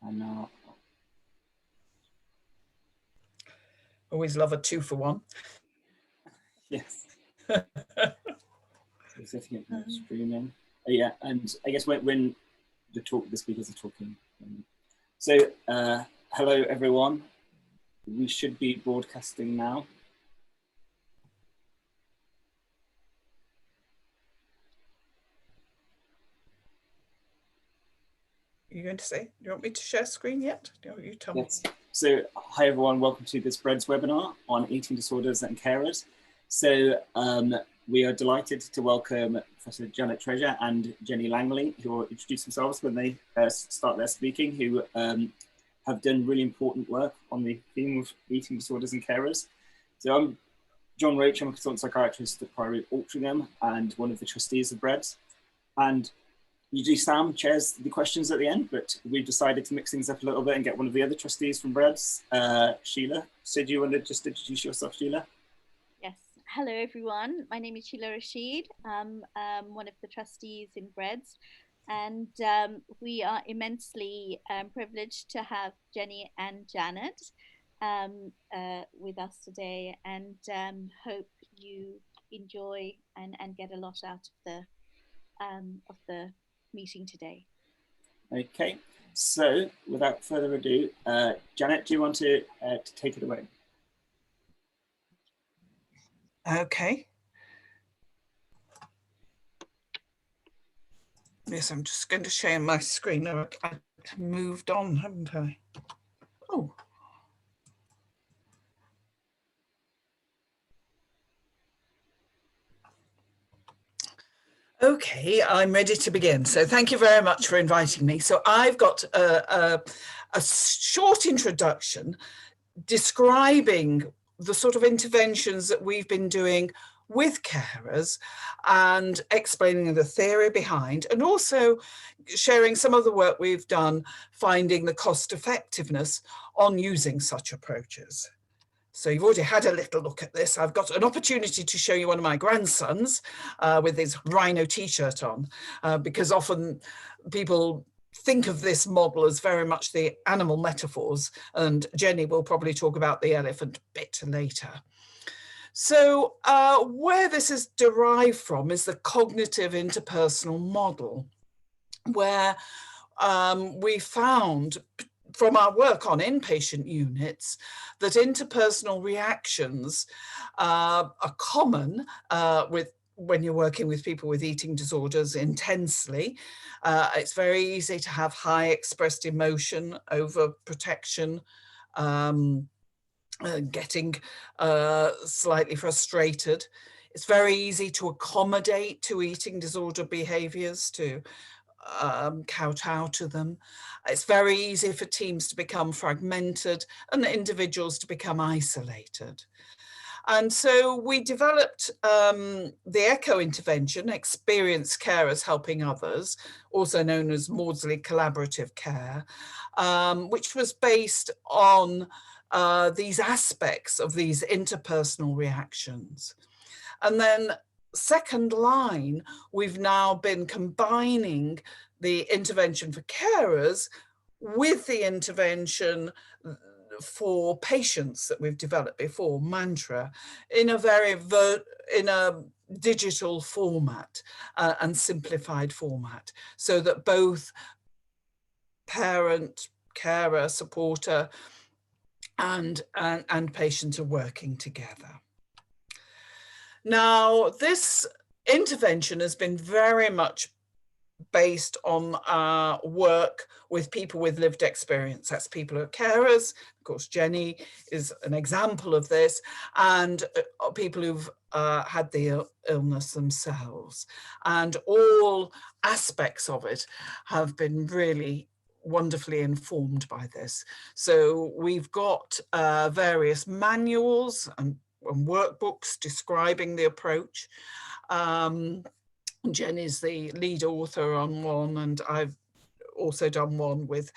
And now, always love a 2-for-1. yes. Certificate streaming. Yeah, and I guess when the speakers are talking. So hello everyone. We should be broadcasting now. You're going to say, do you want me to share screen yet? You tell me. Yes. So hi everyone, welcome to this BrEDS webinar on eating disorders and carers. So we are delighted to welcome Professor Janet Treasure and Jenny Langley, who will introduce themselves when they start their speaking, who have done really important work on the theme of eating disorders and carers. So I'm John Roach, I'm a consultant psychiatrist at Priory Altrincham and one of the trustees of BrEDS. And usually Sam chairs the questions at the end, but we've decided to mix things up a little bit and get one of the other trustees from BrEDS, Sheila. So do you want to just introduce yourself, Sheila? Yes. Hello, everyone. My name is Sheila Rashid. I'm one of the trustees in BrEDS, and we are immensely privileged to have Jenny and Janet with us today, and hope you enjoy and get a lot out of the meeting today. Okay, so without further ado, Janet, do you want to take it away? Okay. Yes, I'm just going to share my screen. I moved on, haven't I? Oh. Okay, I'm ready to begin. So thank you very much for inviting me. So I've got a short introduction describing the sort of interventions that we've been doing with carers and explaining the theory behind, and also sharing some of the work we've done finding the cost effectiveness on using such approaches. So you've already had a little look at this. I've got an opportunity to show you one of my grandsons with his rhino t-shirt on, because often people think of this model as very much the animal metaphors, and Jenny will probably talk about the elephant bit later. So where this is derived from is the cognitive interpersonal model, where we found from our work on inpatient units that interpersonal reactions are common when you're working with people with eating disorders intensely. It's very easy to have high expressed emotion, over protection, getting slightly frustrated. It's very easy to accommodate to eating disorder behaviors, to kowtow to them. It's very easy for teams to become fragmented and individuals to become isolated. And so we developed the ECHO intervention, Experienced Carers Helping Others, also known as Maudsley Collaborative Care, which was based on these aspects of these interpersonal reactions. And then second line, we've now been combining the intervention for carers with the intervention for patients that we've developed before, Mantra, in a digital format and simplified format, so that both parent, carer, supporter, and patient are working together. Now, this intervention has been very much based on work with people with lived experience. That's people who are carers. Of course, Jenny is an example of this, and people who've had the illness themselves. And all aspects of it have been really wonderfully informed by this. So we've got various manuals and workbooks describing the approach. Jen is the lead author on one, and I've also done one with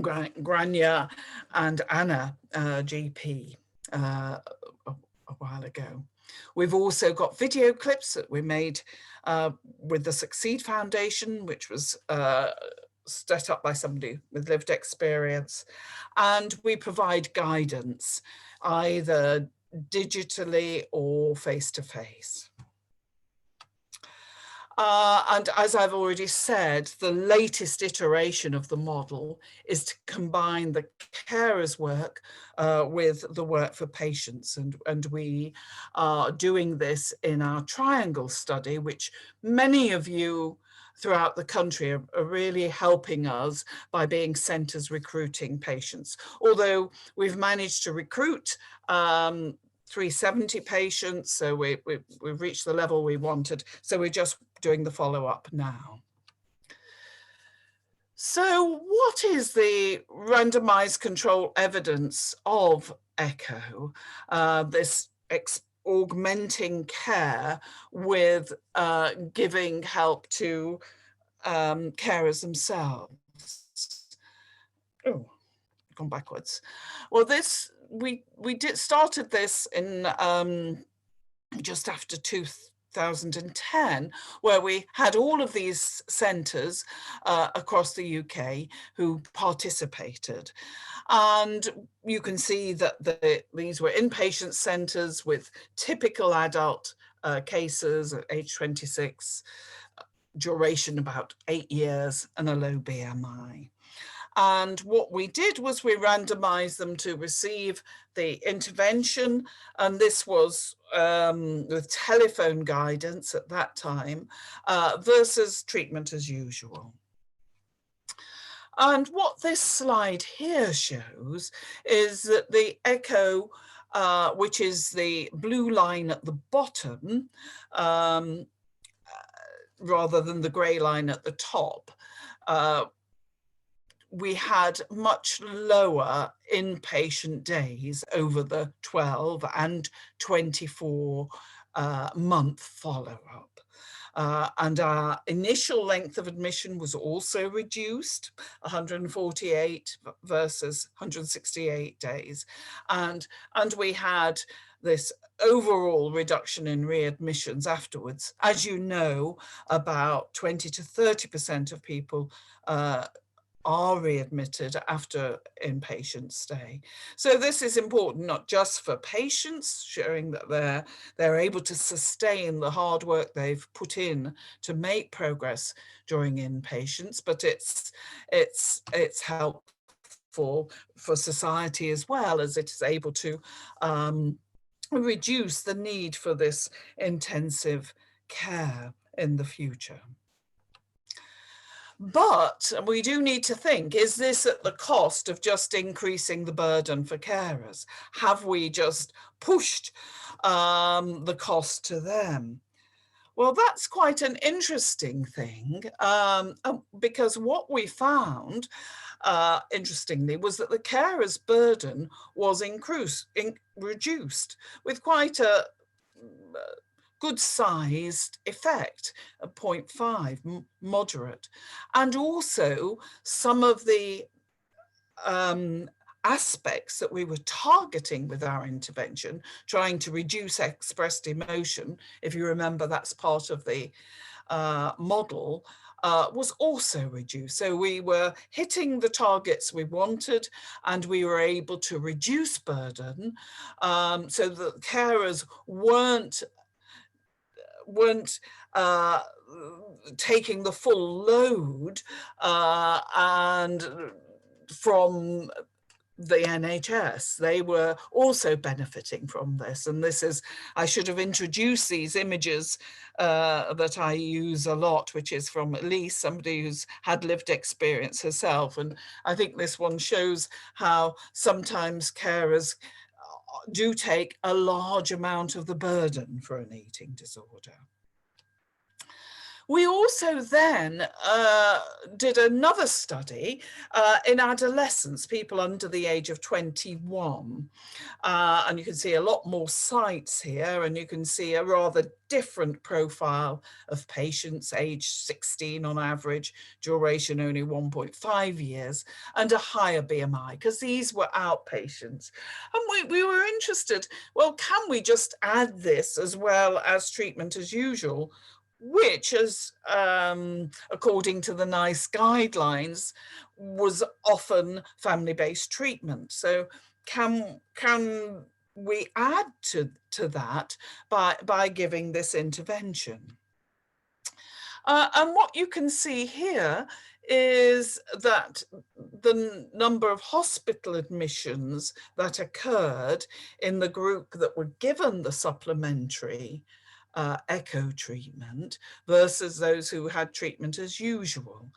Grania and Anna, GP, a while ago. We've also got video clips that we made with the Succeed Foundation, which was set up by somebody with lived experience, and we provide guidance either digitally or face-to-face. And as I've already said, the latest iteration of the model is to combine the carers' work with the work for patients. And we are doing this in our triangle study, which many of you throughout the country are really helping us by being centres recruiting patients. Although we've managed to recruit 370 patients, so we've reached the level we wanted. So we're just doing the follow-up now. So what is the randomized control evidence of ECHO, this augmenting care with giving help to carers themselves? Oh, gone backwards. Well, this we started this in just after 2010, where we had all of these centres across the UK who participated. And you can see that these were inpatient centres with typical adult cases at age 26, duration about 8 years, and a low BMI. And what we did was we randomized them to receive the intervention, and this was with telephone guidance at that time versus treatment as usual. And what this slide here shows is that the ECHO, which is the blue line at the bottom, rather than the grey line at the top, we had much lower inpatient days over the 12 and 24 month follow-up. And our initial length of admission was also reduced, 148 versus 168 days. And we had this overall reduction in readmissions afterwards. As you know, about 20 to 30% of people are readmitted after inpatient stay. So this is important not just for patients, showing that they're able to sustain the hard work they've put in to make progress during inpatients, but it's helpful for society as well, as it is able to reduce the need for this intensive care in the future. But we do need to think, is this at the cost of just increasing the burden for carers? Have we just pushed the cost to them? Well, that's quite an interesting thing, because what we found, interestingly, was that the carers' burden was reduced with quite a good-sized effect, 0.5, moderate. And also some of the aspects that we were targeting with our intervention, trying to reduce expressed emotion, if you remember, that's part of the model, was also reduced. So we were hitting the targets we wanted, and we were able to reduce burden so that carers weren't taking the full load and from the NHS. They were also benefiting from this. And this is, I should have introduced these images that I use a lot, which is from Elise, somebody who's had lived experience herself. And I think this one shows how sometimes carers do take a large amount of the burden for an eating disorder. We also then did another study in adolescents, people under the age of 21. And you can see a lot more sites here, and you can see a rather different profile of patients, age 16 on average, duration only 1.5 years, and a higher BMI, because these were outpatients. And we were interested, well, can we just add this as well as treatment as usual which, as according to the NICE guidelines, was often family-based treatment. So can we add to that by giving this intervention? And what you can see here is that the number of hospital admissions that occurred in the group that were given the supplementary echo treatment versus those who had treatment as usual.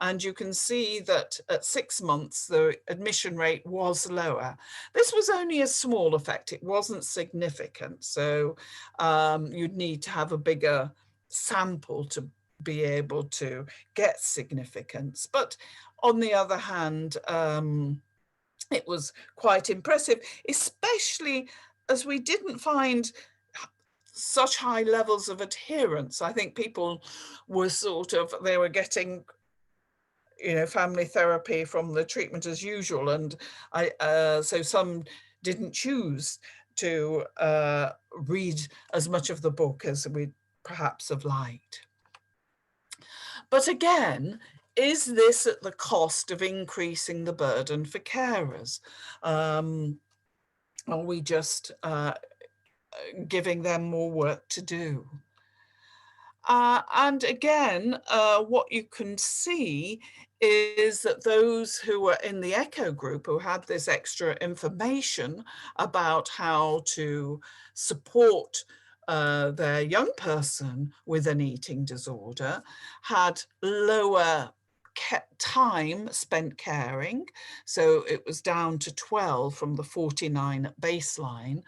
And you can see that at 6 months, the admission rate was lower. This was only a small effect. It wasn't significant. So you'd need to have a bigger sample to be able to get significance. But on the other hand, it was quite impressive, especially as we didn't find such high levels of adherence. I think people were they were getting, family therapy from the treatment as usual. And so some didn't choose to read as much of the book as we'd perhaps have liked. But again, is this at the cost of increasing the burden for carers? Are we just giving them more work to do? And again, what you can see is that those who were in the echo group, who had this extra information about how to support their young person with an eating disorder, had lower time spent caring. So it was down to 12 from the 49 at baseline.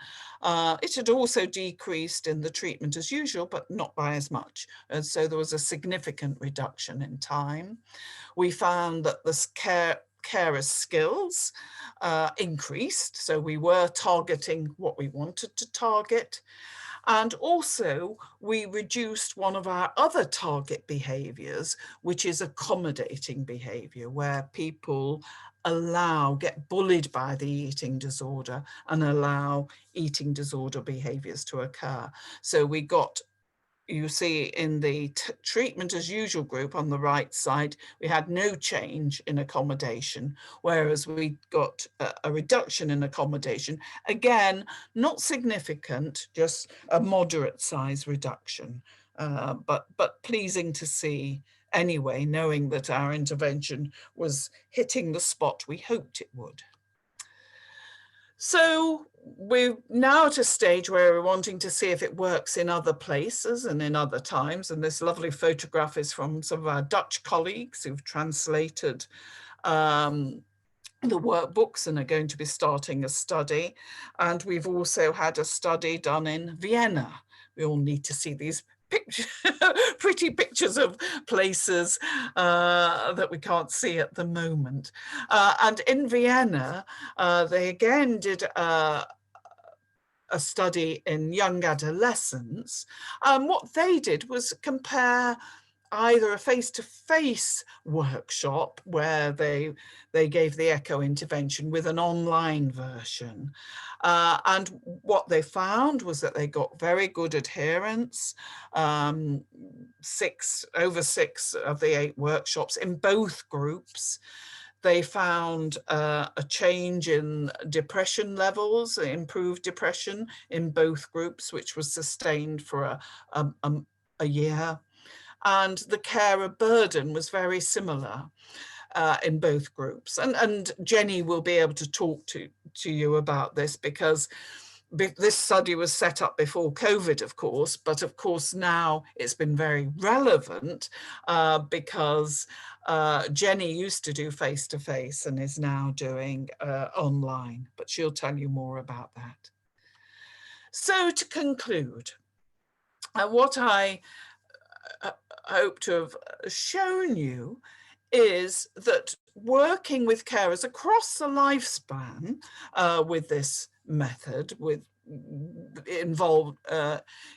It had also decreased in the treatment as usual, but not by as much. And so there was a significant reduction in time. We found that the carers' skills increased. So we were targeting what we wanted to target. And also, we reduced one of our other target behaviours, which is accommodating behaviour, where people get bullied by the eating disorder and allow eating disorder behaviours to occur. So we got, you see in the treatment as usual group on the right side, we had no change in accommodation, whereas we got a reduction in accommodation. Again, not significant, just a moderate size reduction, but pleasing to see anyway, knowing that our intervention was hitting the spot we hoped it would. So we're now at a stage where we're wanting to see if it works in other places and in other times. And this lovely photograph is from some of our Dutch colleagues who've translated the workbooks and are going to be starting a study. And we've also had a study done in Vienna. We all need to see these pretty pictures of places that we can't see at the moment. And in Vienna, they again did a study in young adolescents. What they did was compare either a face-to-face workshop where they gave the echo intervention with an online version. And what they found was that they got very good adherence, over 6 of the 8 workshops in both groups. They found a change in depression levels, improved depression in both groups, which was sustained for a year. And the carer burden was very similar in both groups. And Jenny will be able to talk to you about this, because this study was set up before COVID, of course, but of course now it's been very relevant because Jenny used to do face-to-face and is now doing online, but she'll tell you more about that. So to conclude, what I hope to have shown you is that working with carers across the lifespan with this method,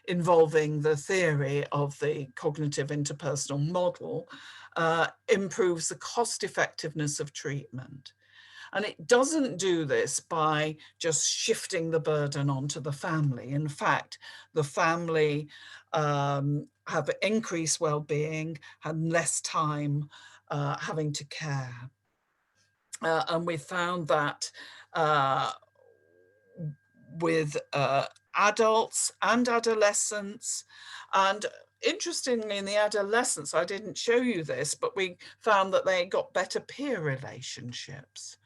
involving the theory of the cognitive interpersonal model, improves the cost effectiveness of treatment. And it doesn't do this by just shifting the burden onto the family. In fact, the family have increased well-being and less time having to care. And we found that with adults and adolescents, and interestingly in the adolescents, I didn't show you this, but we found that they got better peer relationships.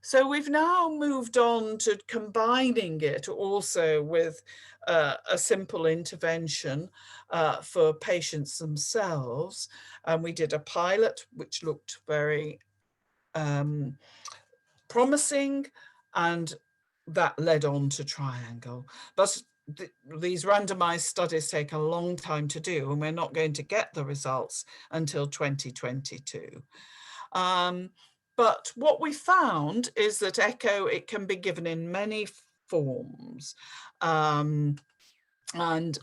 So we've now moved on to combining it also with a simple intervention for patients themselves. And we did a pilot, which looked very promising, and that led on to Triangle. But these randomized studies take a long time to do, and we're not going to get the results until 2022. But what we found is that echo, it can be given in many forms. And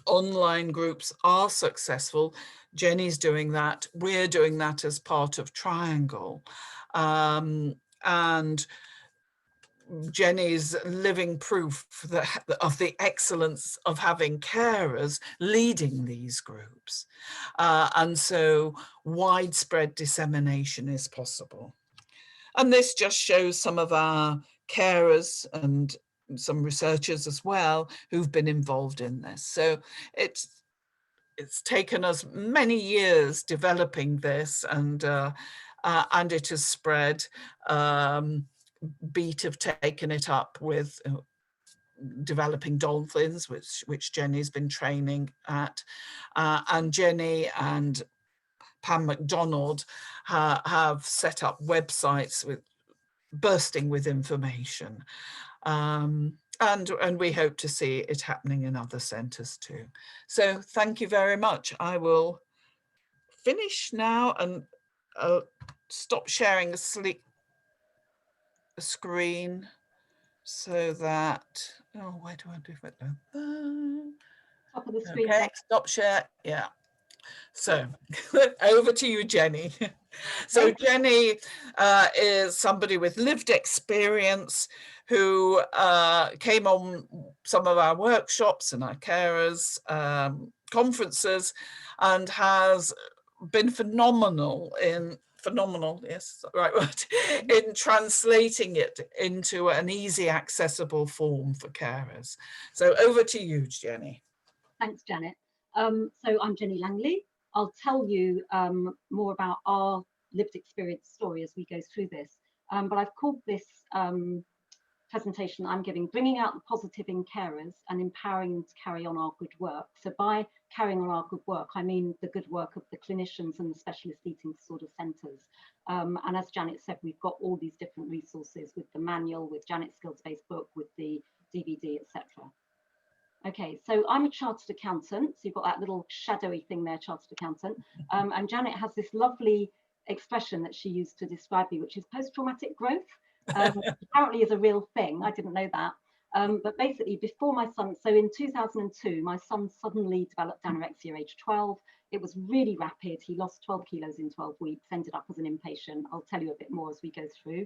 online groups are successful. Jenny's doing that. We're doing that as part of Triangle. And Jenny's living proof of the excellence of having carers leading these groups. And so widespread dissemination is possible. And this just shows some of our carers and some researchers as well who've been involved in this. So it's taken us many years developing this, and it has spread. Beat have taken it up with developing dolphins, which Jenny's been training at, and Jenny and Pam MacDonald have set up websites bursting with information, and we hope to see it happening in other centres too. So thank you very much. I will finish now and stop sharing the screen so that, oh, where do I do it? Top of the screen. Okay, stop share. Yeah. So over to you, Jenny. So Jenny is somebody with lived experience who came on some of our workshops and our carers conferences, and has been phenomenal, yes, right word, in translating it into an easy, accessible form for carers. So over to you, Jenny. Thanks, Janet. So I'm Jenny Langley. I'll tell you more about our lived experience story as we go through this. But I've called this presentation I'm giving, Bringing Out the Positive in Carers and Empowering them to Carry on Our Good Work. So by carrying on our good work, I mean the good work of the clinicians and the specialist eating disorder centres. And as Janet said, we've got all these different resources with the manual, with Janet's skills-based book, with the DVD, etc. Okay, so I'm a chartered accountant. So you've got that little shadowy thing there, chartered accountant. And Janet has this lovely expression that she used to describe me, which is post-traumatic growth. Apparently is a real thing. I didn't know that. But basically, before my son, so in 2002, my son suddenly developed anorexia age 12. It was really rapid. He lost 12 kilos in 12 weeks, ended up as an inpatient. I'll tell you a bit more as we go through.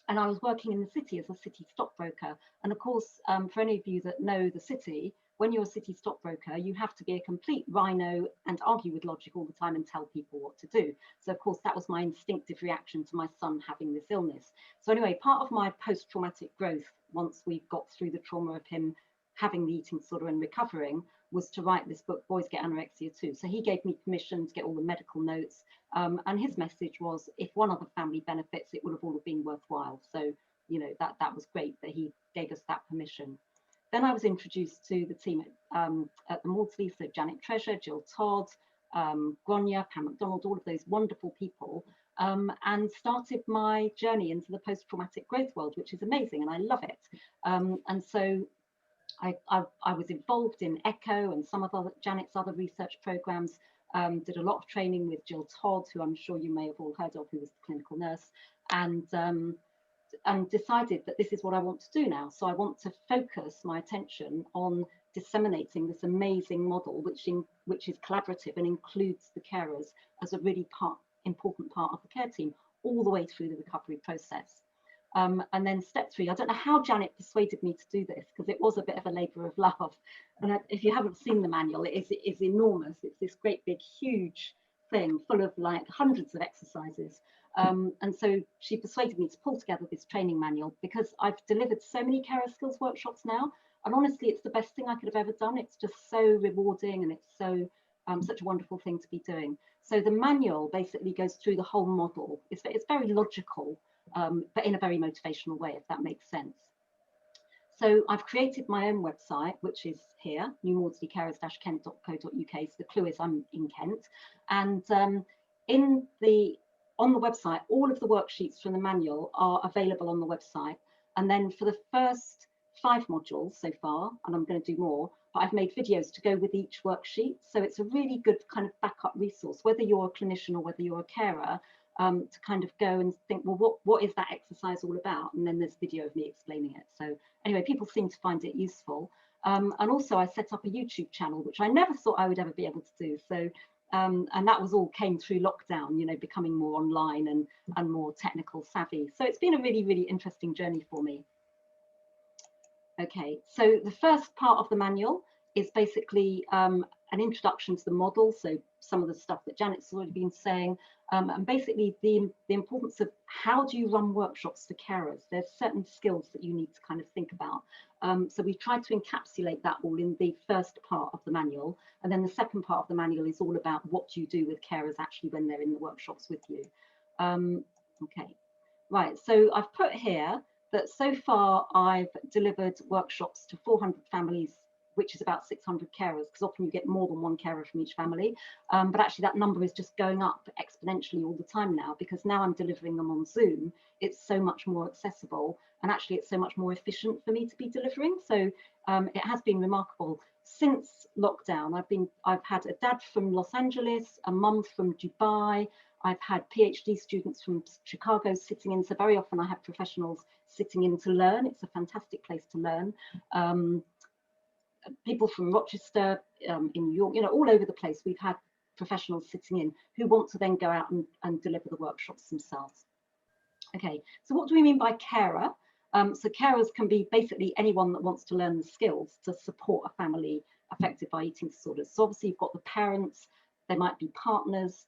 And I was working in the city as a city stockbroker. And of course, for any of you that know the city, when you're a city stockbroker, you have to be a complete rhino and argue with logic all the time and tell people what to do. So of course, that was my instinctive reaction to my son having this illness. So anyway, part of my post-traumatic growth, once we got through the trauma of him having the eating disorder and recovering, was to write this book, Boys Get Anorexia Too. So he gave me permission to get all the medical notes. And his message was, if one other family benefits, it would have all been worthwhile. So, you know, that was great that he gave us that permission. Then I was introduced to the team at the Maudsley, so Janet Treasure, Jill Todd, Grania, Pam MacDonald, all of those wonderful people, and started my journey into the post-traumatic growth world, which is amazing, and I love it. And so I was involved in ECHO and some of Janet's other research programs, did a lot of training with Jill Todd, who I'm sure you may have all heard of, who was the clinical nurse, and decided that this is what I want to do now. So I want to focus my attention on disseminating this amazing model, which is collaborative and includes the carers as a really important part of the care team all the way through the recovery process. And then step 3, I don't know how Janet persuaded me to do this, because it was a bit of a labour of love. And if you haven't seen the manual, it is enormous. It's this great big huge thing full of like hundreds of exercises. And so she persuaded me to pull together this training manual, because I've delivered so many carer skills workshops now, and honestly it's the best thing I could have ever done. It's just so rewarding, and it's so such a wonderful thing to be doing. So the manual basically goes through the whole model. It's very logical, but in a very motivational way, if that makes sense. So I've created my own website, which is here, newmaudslaycarers-kent.co.uk. So the clue is I'm in Kent. And on the website, all of the worksheets from the manual are available on the website. And then for the first 5 modules so far, and I'm going to do more, but I've made videos to go with each worksheet. So it's a really good kind of backup resource, whether you're a clinician or whether you're a carer, to kind of go and think, well, what is that exercise all about? And then there's video of me explaining it. So anyway, people seem to find it useful. And also I set up a YouTube channel, which I never thought I would ever be able to do. So, and that was all came through lockdown, you know, becoming more online and more technical savvy. So it's been a really, really interesting journey for me. Okay, so the first part of the manual is basically an introduction to the model, so some of the stuff that Janet's already been saying, and basically the importance of how do you run workshops for carers. There's certain skills that you need to kind of think about. So we tried to encapsulate that all in the first part of the manual, and then the second part of the manual is all about what do you do with carers actually when they're in the workshops with you. Okay, right, so I've put here that so far I've delivered workshops to 400 families, which is about 600 carers, because often you get more than one carer from each family. But actually that number is just going up exponentially all the time now, because now I'm delivering them on Zoom. It's so much more accessible, and actually it's so much more efficient for me to be delivering. So it has been remarkable. Since lockdown, I've had a dad from Los Angeles, a mum from Dubai, I've had PhD students from Chicago sitting in, so very often I have professionals sitting in to learn. It's a fantastic place to learn. People from Rochester, in New York, you know, all over the place, we've had professionals sitting in who want to then go out and deliver the workshops themselves. Okay, so what do we mean by carer? So carers can be basically anyone that wants to learn the skills to support a family affected by eating disorders. So obviously you've got the parents, they might be partners,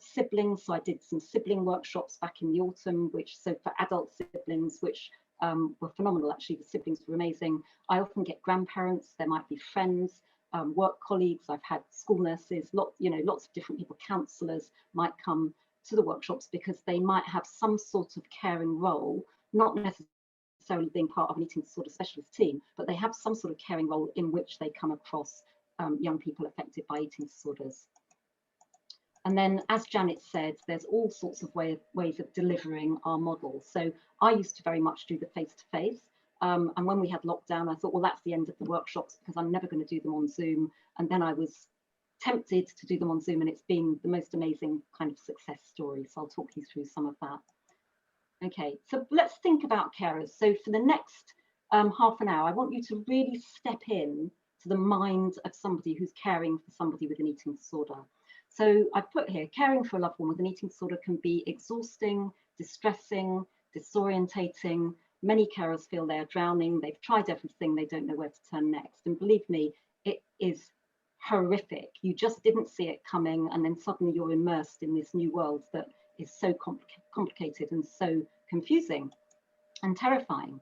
siblings. So I did some sibling workshops back in the autumn, so for adult siblings, which were phenomenal. Actually, the siblings were amazing. I often get grandparents, there might be friends, work colleagues. I've had school nurses, lots of different people, counsellors might come to the workshops because they might have some sort of caring role, not necessarily being part of an eating disorder specialist team, but they have some sort of caring role in which they come across young people affected by eating disorders. And then, as Janet said, there's all sorts of ways of delivering our model. So I used to very much do the face-to-face. And when we had lockdown, I thought, well, that's the end of the workshops because I'm never going to do them on Zoom. And then I was tempted to do them on Zoom, and it's been the most amazing kind of success story. So I'll talk you through some of that. Okay, so let's think about carers. So for the next half an hour, I want you to really step in to the mind of somebody who's caring for somebody with an eating disorder. So I've put here, caring for a loved one with an eating disorder can be exhausting, distressing, disorientating. Many carers feel they're drowning. They've tried everything. They don't know where to turn next. And believe me, it is horrific. You just didn't see it coming, and then suddenly you're immersed in this new world that is so complicated and so confusing and terrifying.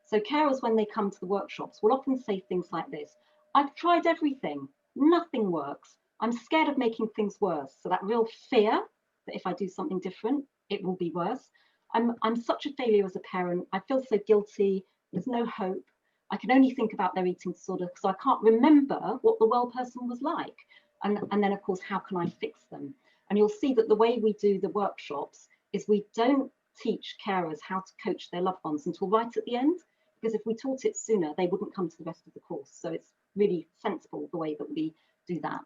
So carers, when they come to the workshops, will often say things like this: I've tried everything, nothing works. I'm scared of making things worse. So that real fear that if I do something different, it will be worse. I'm such a failure as a parent. I feel so guilty. There's no hope. I can only think about their eating disorder because I can't remember what the well person was like. And then, of course, how can I fix them? And you'll see that the way we do the workshops is we don't teach carers how to coach their loved ones until right at the end, because if we taught it sooner, they wouldn't come to the rest of the course. So it's really sensible the way that we do that.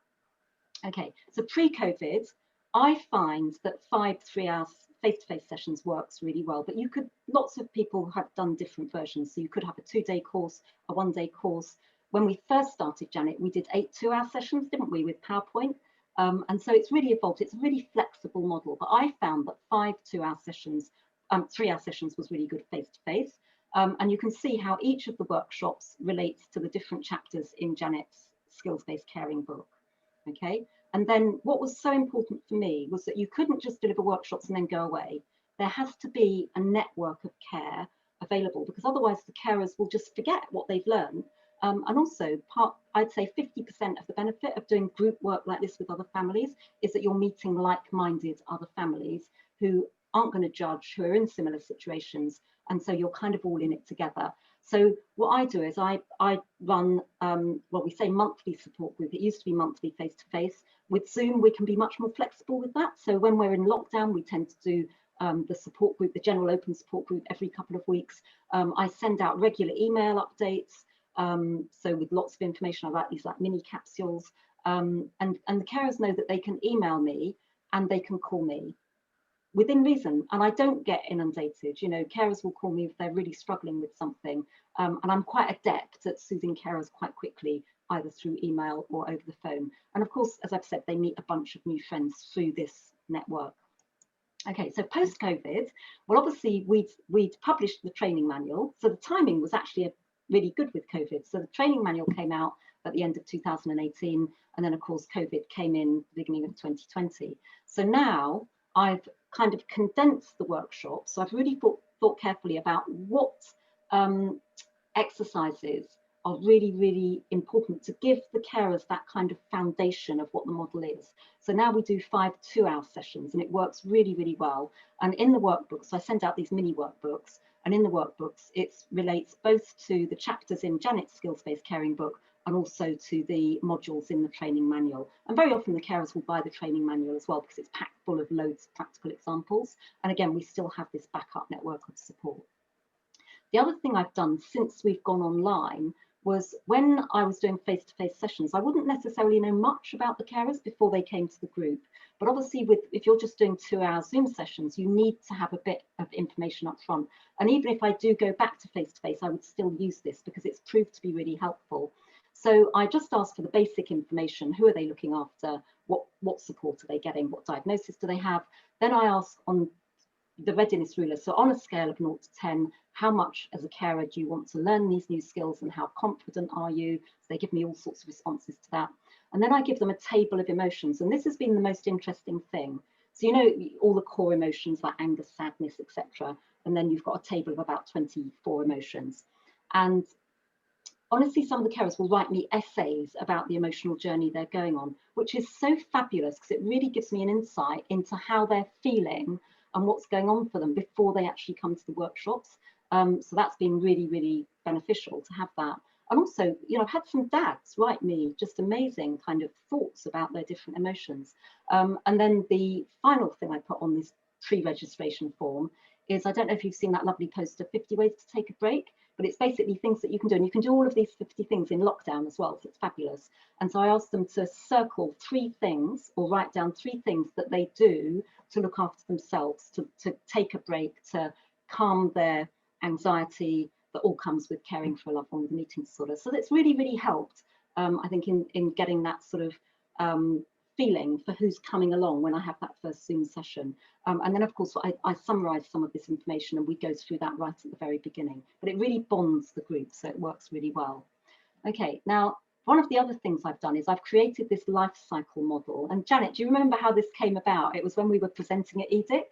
Okay, so pre-COVID, I find that 5 3-hour face-to-face sessions works really well, but lots of people have done different versions. So you could have a 2-day course, a 1-day course. When we first started, Janet, we did 8 2-hour sessions, didn't we, with PowerPoint? And so it's really evolved. It's a really flexible model, but I found that 5 2-hour sessions 3-hour sessions was really good face-to-face. And you can see how each of the workshops relates to the different chapters in Janet's skills-based caring book. Okay, and then what was so important for me was that you couldn't just deliver workshops and then go away. There has to be a network of care available, because otherwise the carers will just forget what they've learned. And also, I'd say 50% of the benefit of doing group work like this with other families is that you're meeting like-minded other families who aren't going to judge, who are in similar situations, and so you're kind of all in it together. So what I do is I run, well, we say monthly support group. It used to be monthly face-to-face. With Zoom, we can be much more flexible with that. So when we're in lockdown, we tend to do the support group, the general open support group, every couple of weeks. I send out regular email updates. So with lots of information about these like mini capsules, and the carers know that they can email me and they can call me within reason, and I don't get inundated. You know, carers will call me if they're really struggling with something, and I'm quite adept at soothing carers quite quickly, either through email or over the phone. And of course, as I've said, they meet a bunch of new friends through this network. Okay, so post-COVID, well, obviously we'd published the training manual, so the timing was actually really good with COVID. So the training manual came out at the end of 2018, and then of course COVID came in the beginning of 2020. So now I've kind of condensed the workshop. So I've really thought carefully about what exercises are really, really important to give the carers that kind of foundation of what the model is. So now we do 5 2-hour sessions, and it works really, really well. And in the workbooks, I send out these mini workbooks, and in the workbooks, it relates both to the chapters in Janet's skills-based caring book and also to the modules in the training manual. And very often the carers will buy the training manual as well, because it's packed full of loads of practical examples. And again, we still have this backup network of support. The other thing I've done since we've gone online was when I was doing face-to-face sessions, I wouldn't necessarily know much about the carers before they came to the group. But obviously, if you're just doing 2-hour Zoom sessions, you need to have a bit of information up front. And even if I do go back to face-to-face, I would still use this because it's proved to be really helpful. So I just asked for the basic information. Who are they looking after? What support are they getting? What diagnosis do they have? Then I ask on the readiness ruler. So on a scale of 0 to 10, how much as a carer do you want to learn these new skills, and how confident are you? So they give me all sorts of responses to that. And then I give them a table of emotions. And this has been the most interesting thing. So, you know, all the core emotions like anger, sadness, etc. And then you've got a table of about 24 emotions. And honestly, some of the carers will write me essays about the emotional journey they're going on, which is so fabulous because it really gives me an insight into how they're feeling and what's going on for them before they actually come to the workshops. So that's been really, really beneficial to have that. And also, you know, I've had some dads write me just amazing kind of thoughts about their different emotions. And then the final thing I put on this pre-registration form is, I don't know if you've seen that lovely poster, 50 ways to take a break, but it's basically things that you can do. And you can do all of these 50 things in lockdown as well, so it's fabulous. And so I asked them to circle 3 things or write down 3 things that they do to look after themselves, to take a break, to calm their anxiety that all comes with caring for a loved one with an eating disorder. So that's really, really helped, I think, in getting that sort of feeling for who's coming along when I have that first Zoom session. And then, of course, I summarise some of this information and we go through that right at the very beginning. But it really bonds the group, so it works really well. Okay, now, one of the other things I've done is I've created this life cycle model. And Janet, do you remember how this came about? It was when we were presenting at EDIC.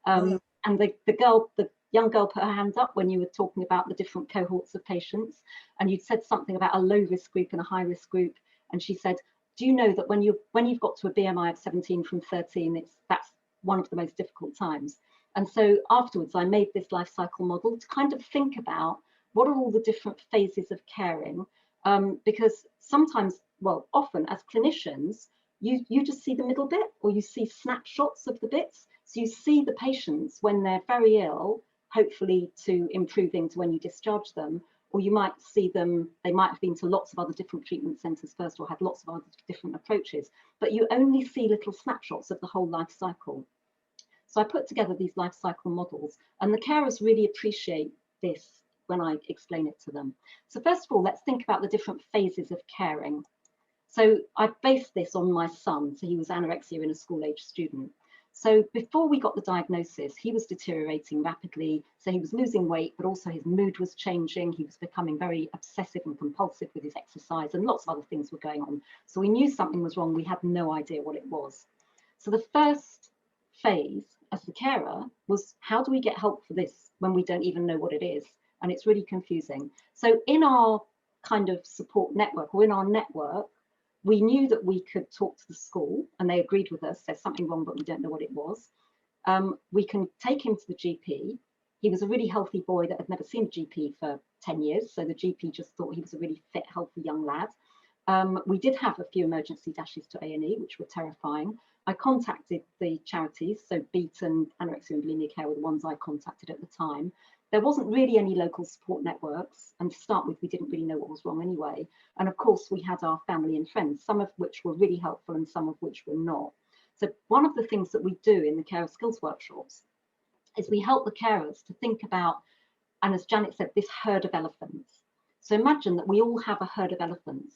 And the young girl put her hand up when you were talking about the different cohorts of patients. And you'd said something about a low-risk group and a high-risk group. And she said, do you know that when you've got to a BMI of 17 from 13, that's one of the most difficult times. And so afterwards, I made this life cycle model to kind of think about what are all the different phases of caring, because sometimes, well, often as clinicians, you just see the middle bit, or you see snapshots of the bits. So you see the patients when they're very ill, hopefully to improving to when you discharge them, or you might see them, they might have been to lots of other different treatment centres first, or had lots of other different approaches, but you only see little snapshots of the whole life cycle. So I put together these life cycle models, and the carers really appreciate this when I explain it to them. So first of all, let's think about the different phases of caring. So I based this on my son, so he was anorexia in a school-age student. So before we got the diagnosis, he was deteriorating rapidly. So he was losing weight, but also his mood was changing. He was becoming very obsessive and compulsive with his exercise, and lots of other things were going on. So we knew something was wrong. We had no idea what it was. So the first phase as the carer was, how do we get help for this when we don't even know what it is? And it's really confusing. So in our kind of support network, or in our network, we knew that we could talk to the school, and they agreed with us. There's something wrong, but we don't know what it was. We can take him to the GP. He was a really healthy boy that had never seen a GP for 10 years. So the GP just thought he was a really fit, healthy young lad. We did have a few emergency dashes to A&E, which were terrifying. I contacted the charities, so BEAT and Anorexia and Bulimia Care were the ones I contacted at the time. There wasn't really any local support networks, and to start with, we didn't really know what was wrong anyway. And of course, we had our family and friends, some of which were really helpful and some of which were not. So one of the things that we do in the carer skills workshops is we help the carers to think about, and as Janet said, this herd of elephants. So imagine that we all have a herd of elephants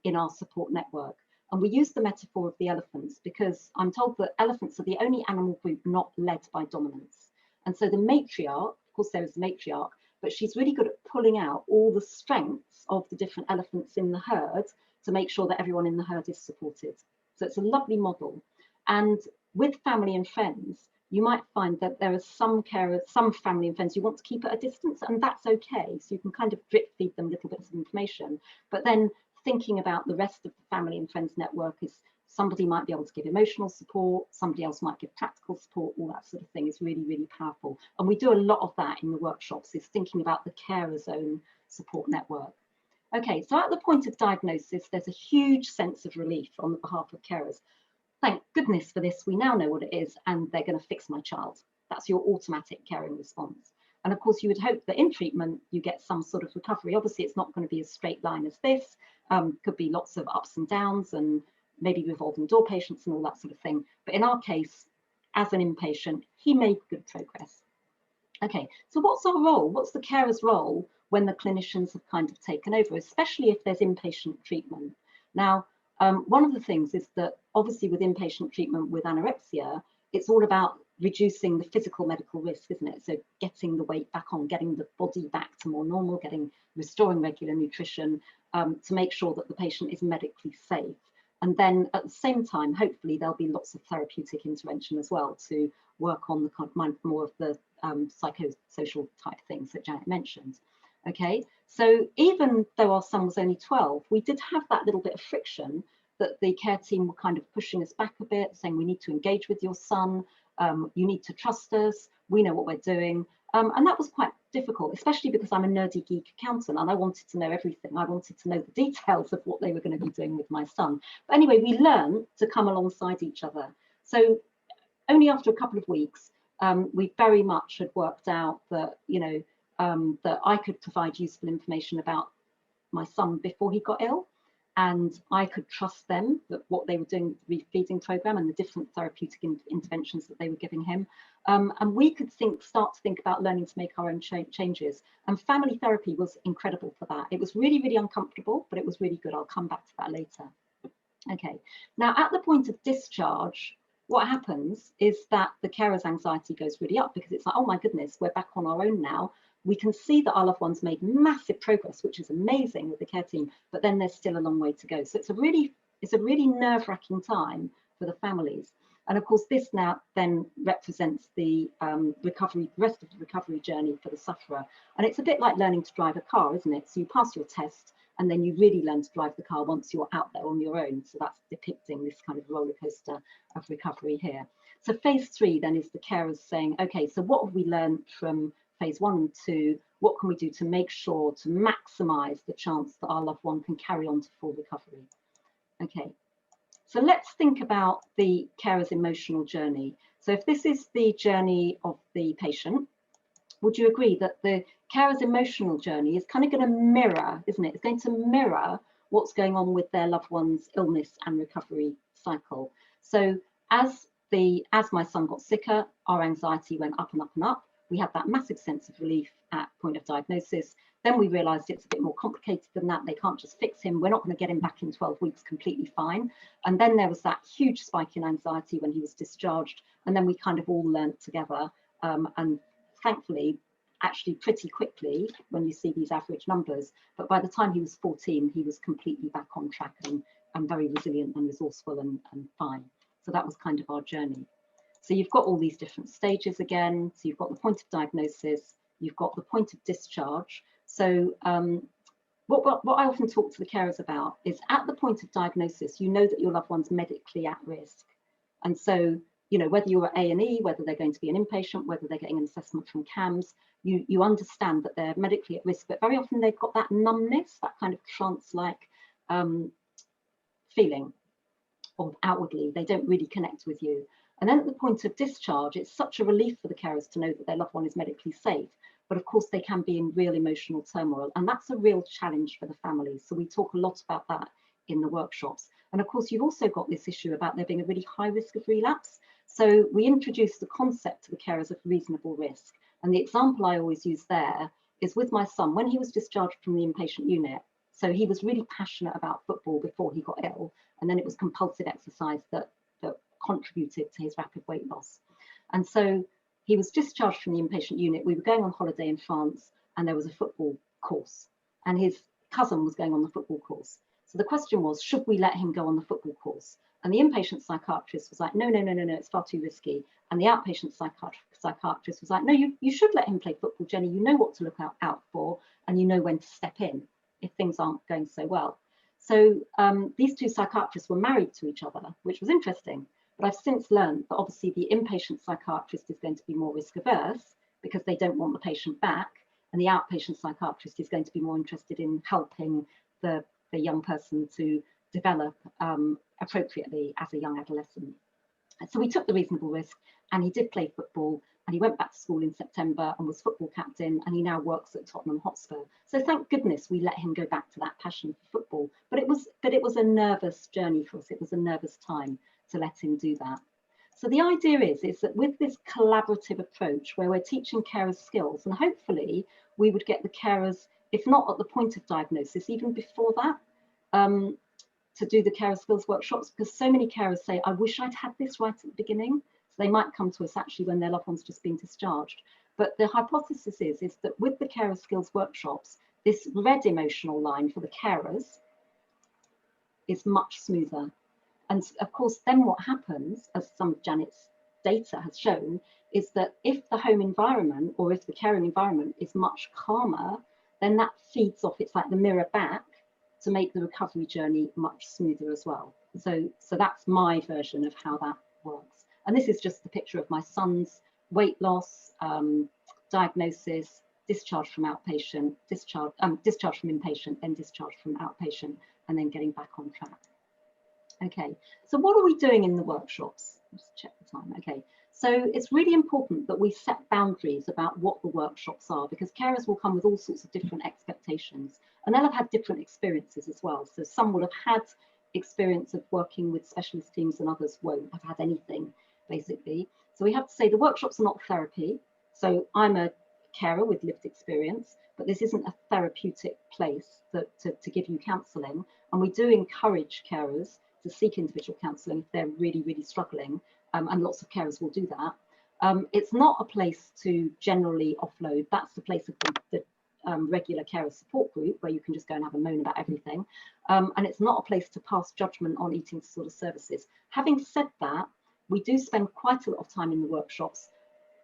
in our support network. And we use the metaphor of the elephants because I'm told that elephants are the only animal group not led by dominance. And so the matriarch, of course there is the matriarch, but she's really good at pulling out all the strengths of the different elephants in the herd to make sure that everyone in the herd is supported. So it's a lovely model. And with family and friends, you might find that there are some carers, some family and friends you want to keep at a distance, and that's okay. So you can kind of drip feed them little bits of information, but then thinking about the rest of the family and friends network is somebody might be able to give emotional support, somebody else might give practical support, all that sort of thing is really, really powerful. And we do a lot of that in the workshops, is thinking about the carer's own support network. Okay, so at the point of diagnosis, there's a huge sense of relief on the behalf of carers. Thank goodness for this, we now know what it is and they're going to fix my child. That's your automatic caring response. And of course, you would hope that in treatment, you get some sort of recovery. Obviously, it's not going to be a straight line as this. Could be lots of ups and downs and maybe revolving door patients and all that sort of thing. But in our case, as an inpatient, he made good progress. Okay, so what's our role? What's the carer's role when the clinicians have kind of taken over, especially if there's inpatient treatment? Now, one of the things is that obviously with inpatient treatment with anorexia, it's all about reducing the physical medical risk, isn't it? So getting the weight back on, getting the body back to more normal, restoring regular nutrition to make sure that the patient is medically safe. And then at the same time, hopefully there'll be lots of therapeutic intervention as well to work on the kind of more of the psychosocial type things that Janet mentioned. Okay, so even though our son was only 12, we did have that little bit of friction that the care team were kind of pushing us back a bit, saying we need to engage with your son, you need to trust us, we know what we're doing. And that was quite difficult, especially because I'm a nerdy geek accountant and I wanted to know everything. I wanted to know the details of what they were going to be doing with my son. But anyway, we learned to come alongside each other. So only after a couple of weeks, we very much had worked out that, you know, that I could provide useful information about my son before he got ill, and I could trust them that what they were doing with the refeeding program and the different therapeutic interventions that they were giving him. And we could start to think about learning to make our own changes. And family therapy was incredible for that. It was really, really uncomfortable, but it was really good. I'll come back to that later. Okay, now at the point of discharge, what happens is that the carer's anxiety goes really up because it's like, oh my goodness, we're back on our own now. We can see that our loved ones made massive progress, which is amazing with the care team, but then there's still a long way to go. So it's a really nerve-wracking time for the families. And of course, this now then represents the rest of the recovery journey for the sufferer. And it's a bit like learning to drive a car, isn't it? So you pass your test and then you really learn to drive the car once you're out there on your own. So that's depicting this kind of roller coaster of recovery here. So phase 3 then is the carers saying, okay, so what have we learned from phase 1 and 2? What can we do to make sure to maximize the chance that our loved one can carry on to full recovery? Okay, so let's think about the carer's emotional journey. So if this is the journey of the patient, would you agree that the carer's emotional journey is kind of going to mirror, isn't it? It's going to mirror what's going on with their loved one's illness and recovery cycle. So as my son got sicker, our anxiety went up and up and up. We had that massive sense of relief at point of diagnosis. Then we realized it's a bit more complicated than that. They can't just fix him. We're not going to get him back in 12 weeks completely fine. And then there was that huge spike in anxiety when he was discharged. And then we kind of all learnt together. And thankfully, actually pretty quickly when you see these average numbers, but by the time he was 14, he was completely back on track and very resilient and resourceful and fine. So that was kind of our journey. So you've got all these different stages again. So you've got the point of diagnosis, you've got the point of discharge. So what I often talk to the carers about is at the point of diagnosis, you know that your loved one's medically at risk. And so, you know, whether you're at A&E, whether they're going to be an inpatient, whether they're getting an assessment from CAMS, you understand that they're medically at risk, but very often they've got that numbness, that kind of trance-like feeling, or outwardly, they don't really connect with you. And then at the point of discharge, it's such a relief for the carers to know that their loved one is medically safe. But of course, they can be in real emotional turmoil, and that's a real challenge for the families. So we talk a lot about that in the workshops. And of course, you've also got this issue about there being a really high risk of relapse. So we introduced the concept to the carers of reasonable risk. And the example I always use there is with my son, when he was discharged from the inpatient unit. So he was really passionate about football before he got ill. And then it was compulsive exercise that contributed to his rapid weight loss. And so he was discharged from the inpatient unit. We were going on holiday in France and there was a football course and his cousin was going on the football course. So the question was, should we let him go on the football course? And the inpatient psychiatrist was like, no, it's far too risky. And the outpatient psychiatrist was like, no, you should let him play football, Jenny. You know what to look out for and you know when to step in if things aren't going so well. So these two psychiatrists were married to each other, which was interesting. But I've since learned that obviously the inpatient psychiatrist is going to be more risk averse because they don't want the patient back. And the outpatient psychiatrist is going to be more interested in helping the young person to develop appropriately as a young adolescent. And so we took the reasonable risk and he did play football and he went back to school in September and was football captain and he now works at Tottenham Hotspur. So thank goodness we let him go back to that passion for football. But it was a nervous journey for us. It was a nervous time to let him do that. So the idea is that with this collaborative approach where we're teaching carers skills, and hopefully we would get the carers, if not at the point of diagnosis, even before that, to do the carer skills workshops, because so many carers say, I wish I'd had this right at the beginning. So they might come to us actually when their loved one's just been discharged. But the hypothesis is that with the carer skills workshops, this red emotional line for the carers is much smoother. And of course, then what happens, as some of Janet's data has shown, is that if the home environment or if the caring environment is much calmer, then that feeds off, it's like the mirror back to make the recovery journey much smoother as well. So that's my version of how that works. And this is just the picture of my son's weight loss, diagnosis, discharge from outpatient, discharge from inpatient, then discharge from outpatient, and then getting back on track. Okay, so what are we doing in the workshops? Let's check the time. Okay, so it's really important that we set boundaries about what the workshops are, because carers will come with all sorts of different expectations and they'll have had different experiences as well. So some will have had experience of working with specialist teams and others won't have had anything, basically. So we have to say the workshops are not therapy. So I'm a carer with lived experience, but this isn't a therapeutic place to give you counselling. And we do encourage carers to seek individual counselling if they're really, really struggling, and lots of carers will do that. It's not a place to generally offload. That's the place of the regular carer support group where you can just go and have a moan about everything. And it's not a place to pass judgment on eating disorder services. Having said that, we do spend quite a lot of time in the workshops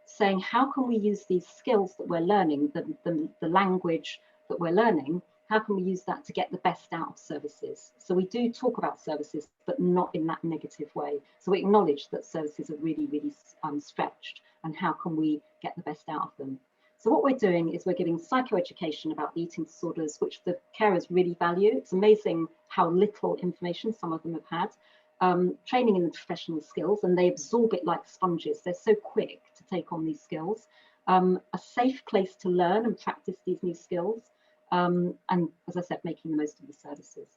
saying, how can we use these skills that we're learning, the language that we're learning, how can we use that to get the best out of services? So we do talk about services, but not in that negative way. So we acknowledge that services are really, really stretched, and how can we get the best out of them? So what we're doing is we're giving psychoeducation about eating disorders, which the carers really value. It's amazing how little information some of them have had. Training in the professional skills, and they absorb it like sponges. They're so quick to take on these skills. A safe place to learn and practice these new skills. And as I said, making the most of the services.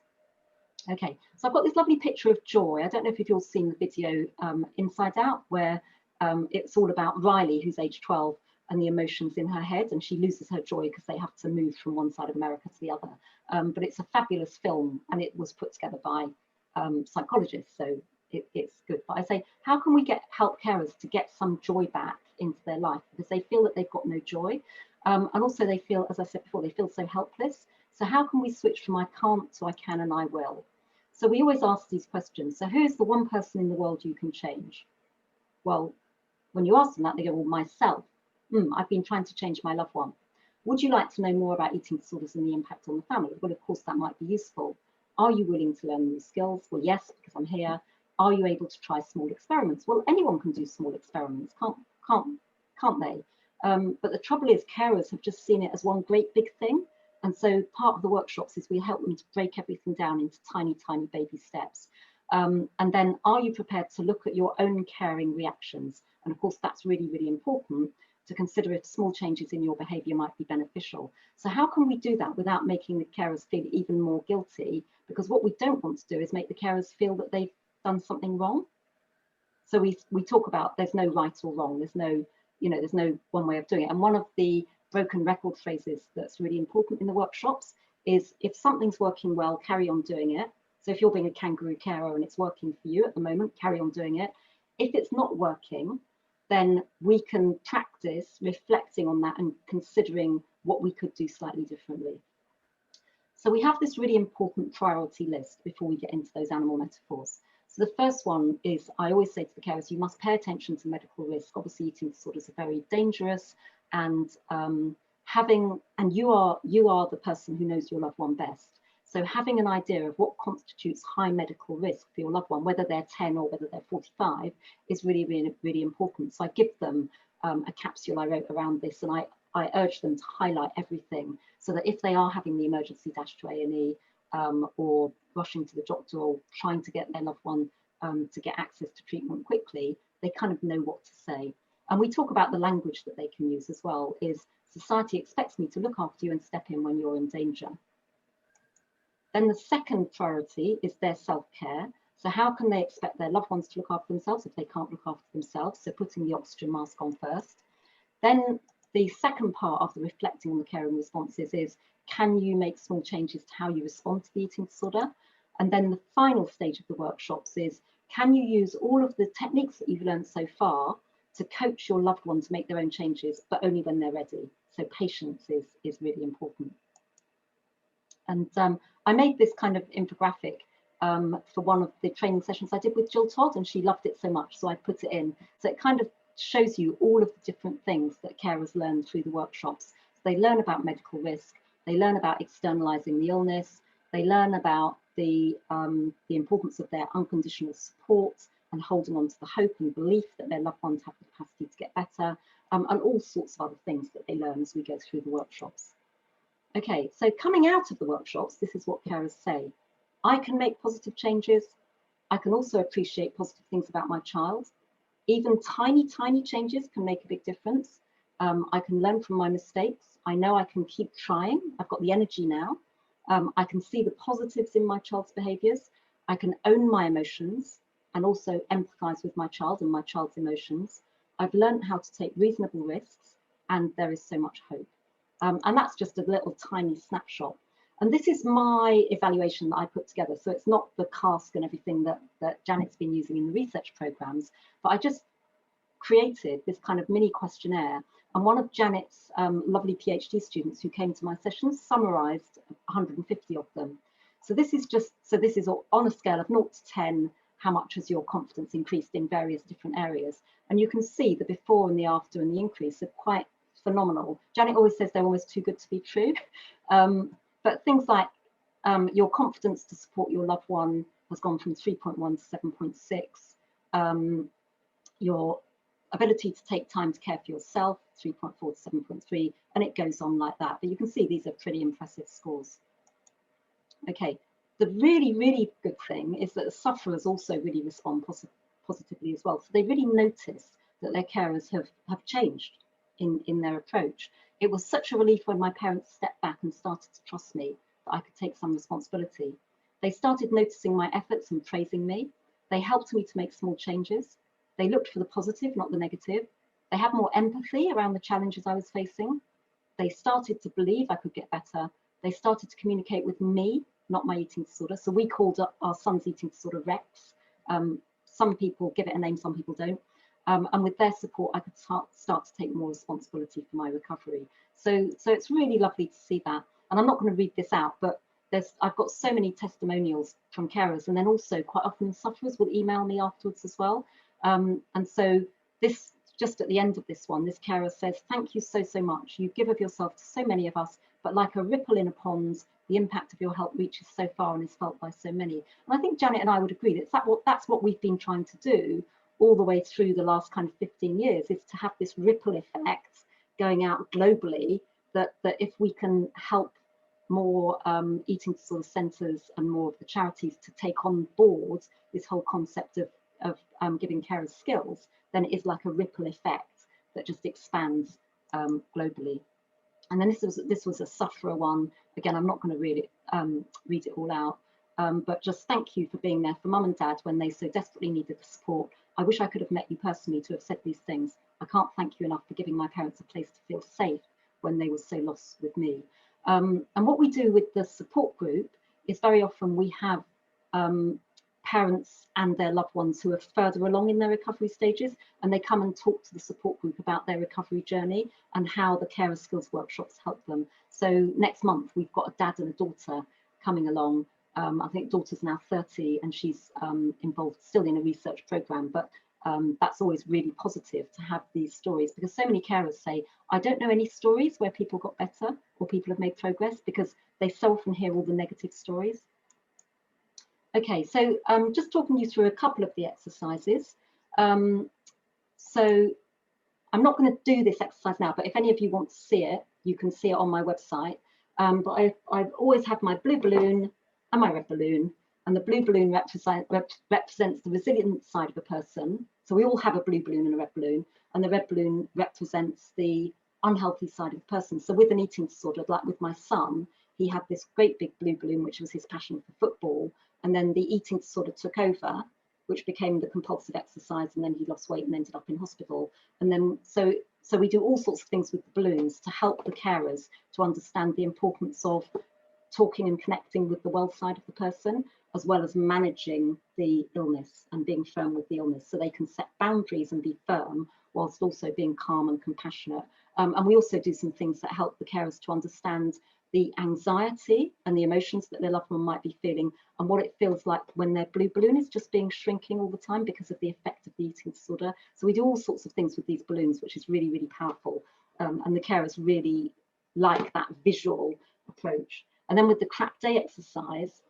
Okay, so I've got this lovely picture of Joy. I don't know if you've all seen the video Inside Out, where it's all about Riley, who's age 12, and the emotions in her head, and she loses her joy because they have to move from one side of America to the other. But it's a fabulous film, and it was put together by psychologists, so it's good. But I say, how can we help carers to get some joy back into their life, because they feel that they've got no joy, and also they feel, as I said before, they feel so helpless. So how can we switch from I can't to I can and I will? So we always ask these questions. So who's the one person in the world you can change? Well, when you ask them that, they go, well, myself. I've been trying to change my loved one. Would you like to know more about eating disorders and the impact on the family? Well, of course, that might be useful. Are you willing to learn new skills? Well, yes, because I'm here. Are you able to try small experiments? Well, anyone can do small experiments, can't they? But the trouble is, carers have just seen it as one great big thing. And so part of the workshops is we help them to break everything down into tiny, tiny baby steps. And then, are you prepared to look at your own caring reactions? And of course, that's really, really important to consider if small changes in your behaviour might be beneficial. So how can we do that without making the carers feel even more guilty? Because what we don't want to do is make the carers feel that they've done something wrong. So we talk about there's no right or wrong. There's no one way of doing it. And one of the broken record phrases that's really important in the workshops is, if something's working well, carry on doing it. So if you're being a kangaroo carer and it's working for you at the moment, carry on doing it. If it's not working, then we can practice reflecting on that and considering what we could do slightly differently. So we have this really important priority list before we get into those animal metaphors. So the first one is, I always say to the carers, you must pay attention to medical risk. Obviously, eating disorders are very dangerous, and you are the person who knows your loved one best. So having an idea of what constitutes high medical risk for your loved one, whether they're 10 or whether they're 45, is really, really, really important. So I give them a capsule I wrote around this, and I urge them to highlight everything, so that if they are having the emergency dash to A&E, or rushing to the doctor, or trying to get their loved one to get access to treatment quickly, they kind of know what to say. And we talk about the language that they can use as well, is society expects me to look after you and step in when you're in danger. Then the second priority is their self-care. So how can they expect their loved ones to look after themselves if they can't look after themselves? So putting the oxygen mask on first. Then the second part of the reflecting on the caring responses is, can you make small changes to how you respond to the eating disorder? And then the final stage of the workshops is, can you use all of the techniques that you've learned so far to coach your loved one to make their own changes, but only when they're ready? So patience is really important. And I made this kind of infographic for one of the training sessions I did with Jill Todd, and she loved it so much, so I put it in. So it kind of shows you all of the different things that carers learn through the workshops. So they learn about medical risk, they learn about externalizing the illness, they learn about the importance of their unconditional support and holding on to the hope and belief that their loved ones have the capacity to get better, and all sorts of other things that they learn as we go through the workshops. Okay, so coming out of the workshops, this is what carers say. I can make positive changes. I can also appreciate positive things about my child. Even tiny, tiny changes can make a big difference. I can learn from my mistakes. I know I can keep trying. I've got the energy now. I can see the positives in my child's behaviours. I can own my emotions and also empathise with my child and my child's emotions. I've learned how to take reasonable risks, and there is so much hope. And that's just a little tiny snapshot. And this is my evaluation that I put together. So it's not the cask and everything that Janet's been using in the research programs, but I just created this kind of mini questionnaire. And one of Janet's lovely PhD students who came to my sessions summarised 150 of them. So this is on a scale of 0 to 10, how much has your confidence increased in various different areas? And you can see the before and the after and the increase are quite phenomenal. Janet always says they're almost too good to be true. But things like your confidence to support your loved one has gone from 3.1 to 7.6. Your ability to take time to care for yourself, 3.4 to 7.3, and it goes on like that. But you can see these are pretty impressive scores. Okay, the really, really good thing is that the sufferers also really respond positively as well. So they really notice that their carers have changed in their approach. It was such a relief when my parents stepped back and started to trust me that I could take some responsibility. They started noticing my efforts and praising me. They helped me to make small changes. They looked for the positive, not the negative. They had more empathy around the challenges I was facing. They started to believe I could get better. They started to communicate with me, not my eating disorder. So we called our son's eating disorder Rex. Some people give it a name, some people don't. And with their support, I could start to take more responsibility for my recovery. So it's really lovely to see that. And I'm not going to read this out, but I've got so many testimonials from carers, and then also quite often sufferers will email me afterwards as well. And so this, just at the end of this one, this carer says, thank you so much. You give of yourself to so many of us, but like a ripple in a pond, the impact of your help reaches so far and is felt by so many. And I think Janet and I would agree that's what we've been trying to do all the way through the last kind of 15 years, is to have this ripple effect going out globally, that if we can help more eating disorder centres and more of the charities to take on board this whole concept of giving carers skills, then it is like a ripple effect that just expands globally. And then this was a sufferer one. Again, I'm not going to read it all out, but just thank you for being there for mum and dad when they so desperately needed the support. I wish I could have met you personally to have said these things. I can't thank you enough for giving my parents a place to feel safe when they were so lost with me. And what we do with the support group is very often we have parents and their loved ones who are further along in their recovery stages, and they come and talk to the support group about their recovery journey and how the carer skills workshops help them. So next month we've got a dad and a daughter coming along. I think daughter's now 30 and she's involved still in a research program, but that's always really positive to have these stories, because so many carers say, I don't know any stories where people got better or people have made progress, because they so often hear all the negative stories. Okay, so just talking you through a couple of the exercises. So I'm not going to do this exercise now, but if any of you want to see it, you can see it on my website. But I've always had my blue balloon and my red balloon, and the blue balloon represents the resilient side of a person. So we all have a blue balloon and a red balloon, and the red balloon represents the unhealthy side of the person. So with an eating disorder, like with my son, he had this great big blue balloon, which was his passion for football. And then the eating disorder took over, which became the compulsive exercise, and then he lost weight and ended up in hospital. And then so we do all sorts of things with the balloons to help the carers to understand the importance of talking and connecting with the well side of the person, as well as managing the illness and being firm with the illness, so they can set boundaries and be firm whilst also being calm and compassionate. And we also do some things that help the carers to understand the anxiety and the emotions that their loved one might be feeling, and what it feels like when their blue balloon is just being shrinking all the time because of the effect of the eating disorder. So we do all sorts of things with these balloons, which is really, really powerful. And the carers really like that visual approach. And then with the crap day exercise,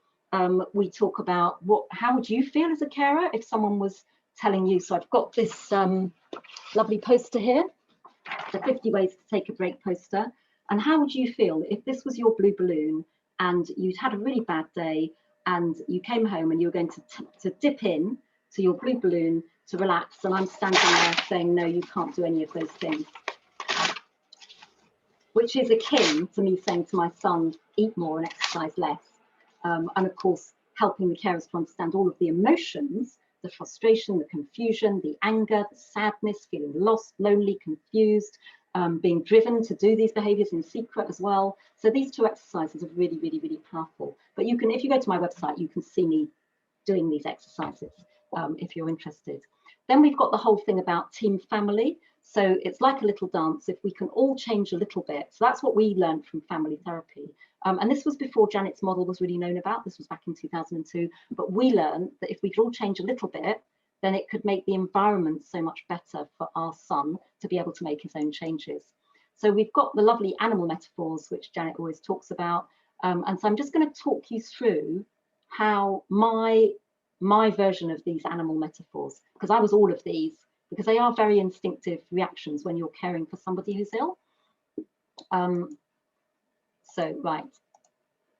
we talk about how would you feel as a carer if someone was telling you, so I've got this lovely poster here, the 50 ways to take a break poster. And how would you feel if this was your blue balloon and you'd had a really bad day and you came home and you were going to dip in to your blue balloon to relax, and I'm standing there saying, no, you can't do any of those things. Which is akin to me saying to my son, eat more and exercise less. And of course, helping the carers to understand all of the emotions, the frustration, the confusion, the anger, the sadness, feeling lost, lonely, confused, being driven to do these behaviors in secret as well. So these two exercises are really, really, really powerful. But you can, if you go to my website, you can see me doing these exercises if you're interested. Then we've got the whole thing about team family. So it's like a little dance if we can all change a little bit. So that's what we learned from family therapy. And this was before Janet's model was really known about. This was back in 2002. But we learned that if we could all change a little bit, then it could make the environment so much better for our son to be able to make his own changes. So we've got the lovely animal metaphors, which Janet always talks about. And so I'm just going to talk you through how my version of these animal metaphors, because I was all of these, because they are very instinctive reactions when you're caring for somebody who's ill.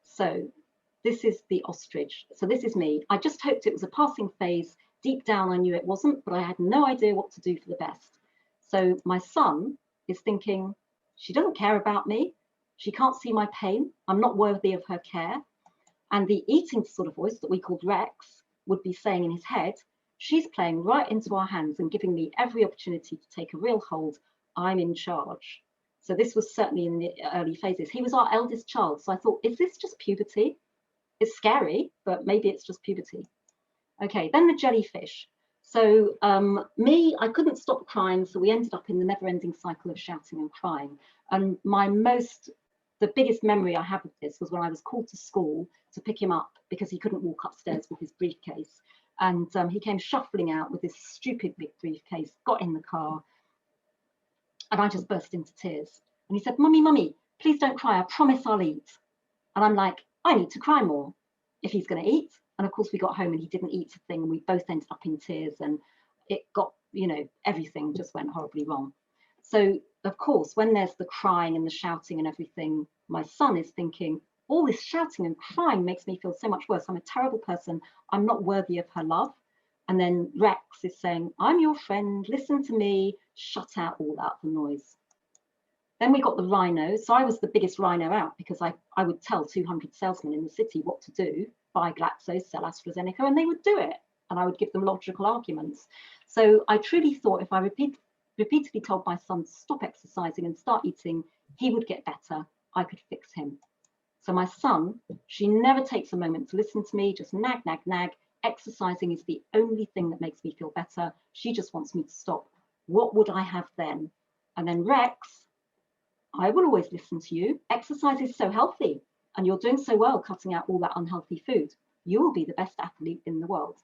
So this is the ostrich. So this is me. I just hoped it was a passing phase. Deep down, I knew it wasn't, but I had no idea what to do for the best. So my son is thinking, she doesn't care about me. She can't see my pain. I'm not worthy of her care. And the eating disorder voice that we called Rex would be saying in his head, She's playing right into our hands and giving me every opportunity to take a real hold. I'm in charge. So this was certainly in the early phases. He was our eldest child. So I thought, is this just puberty? It's scary, but maybe it's just puberty. Okay, then the jellyfish. So I couldn't stop crying. So we ended up in the never-ending cycle of shouting and crying. And the biggest memory I have of this was when I was called to school to pick him up because he couldn't walk upstairs with his briefcase. And he came shuffling out with this stupid big briefcase, got in the car, and I just burst into tears. And he said, "Mummy, Mummy, please don't cry. I promise I'll eat." And I'm like, I need to cry more if he's going to eat. And of course, we got home and he didn't eat a thing. And we both ended up in tears, and it got, everything just went horribly wrong. So, of course, when there's the crying and the shouting and everything, my son is thinking, all this shouting and crying makes me feel so much worse. I'm a terrible person. I'm not worthy of her love. And then Rex is saying, I'm your friend. Listen to me. Shut out all that noise. Then we got the rhino. So I was the biggest rhino out because I would tell 200 salesmen in the city what to do. Buy Glaxo, sell AstraZeneca, and they would do it. And I would give them logical arguments. So I truly thought if I repeatedly told my son to stop exercising and start eating, he would get better. I could fix him. So my son, she never takes a moment to listen to me, just nag, nag, nag. Exercising is the only thing that makes me feel better. She just wants me to stop. What would I have then? And then Rex, I will always listen to you. Exercise is so healthy and you're doing so well cutting out all that unhealthy food. You will be the best athlete in the world.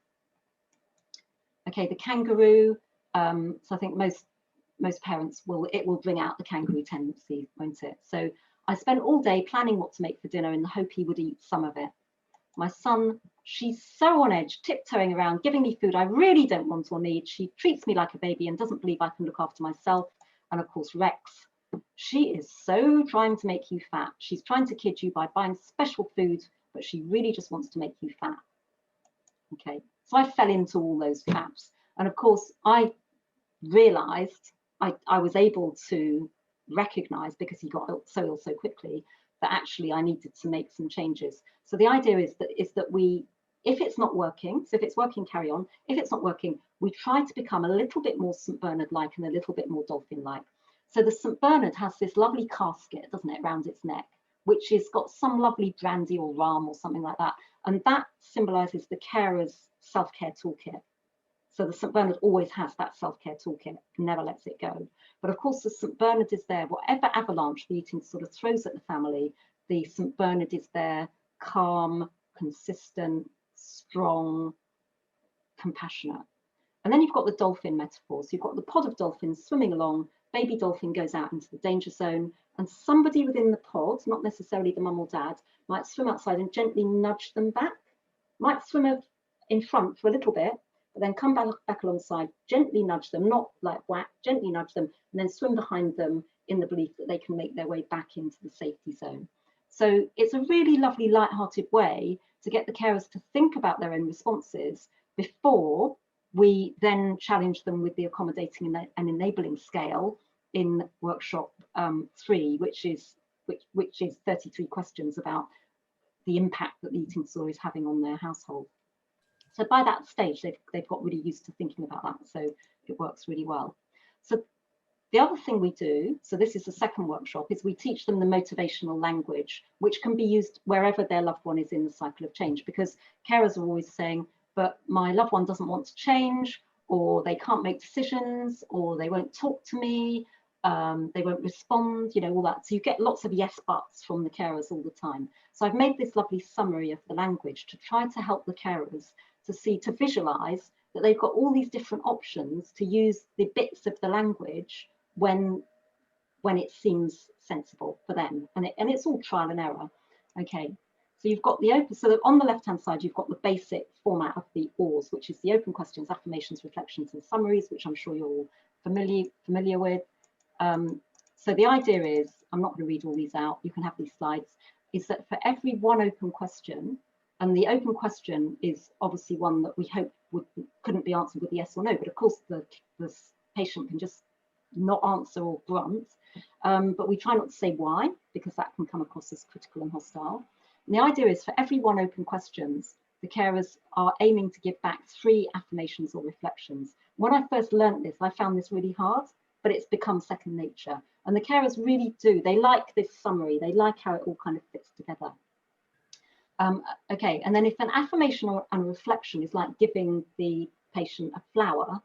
Okay, the kangaroo. So I think most parents will bring out the kangaroo tendency, won't it? So I spent all day planning what to make for dinner in the hope he would eat some of it. My son, she's so on edge, tiptoeing around, giving me food I really don't want or need. She treats me like a baby and doesn't believe I can look after myself. And of course, Rex, she is so trying to make you fat. She's trying to kid you by buying special food, but she really just wants to make you fat. Okay, so I fell into all those traps. And of course, I realized I was able to recognize, because he got so ill so quickly, that actually I needed to make some changes. So the idea is that we, if it's not working, so if it's working, carry on. If it's not working, we try to become a little bit more St. Bernard-like and a little bit more dolphin-like. So the St. Bernard has this lovely casket, doesn't it, around its neck, which has got some lovely brandy or rum or something like that. And that symbolizes the carer's self-care toolkit. So the St. Bernard always has that self-care toolkit, never lets it go. But of course, the St. Bernard is there, whatever avalanche the eating disorder throws at the family, the St. Bernard is there, calm, consistent, strong, compassionate. And then you've got the dolphin metaphor. So you've got the pod of dolphins swimming along, baby dolphin goes out into the danger zone, and somebody within the pod, not necessarily the mum or dad, might swim outside and gently nudge them back, might swim in front for a little bit, but then come back alongside, gently nudge them, not like whack, gently nudge them, and then swim behind them in the belief that they can make their way back into the safety zone. So it's a really lovely, light-hearted way to get the carers to think about their own responses before we then challenge them with the accommodating and enabling scale in workshop 3, which is 33 questions about the impact that the eating disorder is having on their household. So by that stage, they've got really used to thinking about that. So it works really well. So the other thing we do, so this is the second workshop, is we teach them the motivational language, which can be used wherever their loved one is in the cycle of change, because carers are always saying, but my loved one doesn't want to change, or they can't make decisions, or they won't talk to me, they won't respond, all that. So you get lots of yes buts from the carers all the time. So I've made this lovely summary of the language to try to help the carers to visualize that they've got all these different options to use the bits of the language when it seems sensible for them, and it's all trial and error. Okay, so you've got the open, so on the left hand side you've got the basic format of the OARS, which is the open questions, affirmations, reflections and summaries, which I'm sure you're all familiar with. So the idea is, I'm not going to read all these out, you can have these slides, is that for every one open question, and the open question is obviously one that we hope couldn't be answered with yes or no, but of course the patient can just not answer or grunt, but we try not to say why, because that can come across as critical and hostile. And the idea is for every one open question, the carers are aiming to give back 3 affirmations or reflections. When I first learned this, I found this really hard, but it's become second nature. And the carers really do, they like this summary, they like how it all kind of fits together. Okay, and then if an affirmation or a reflection is like giving the patient a flower,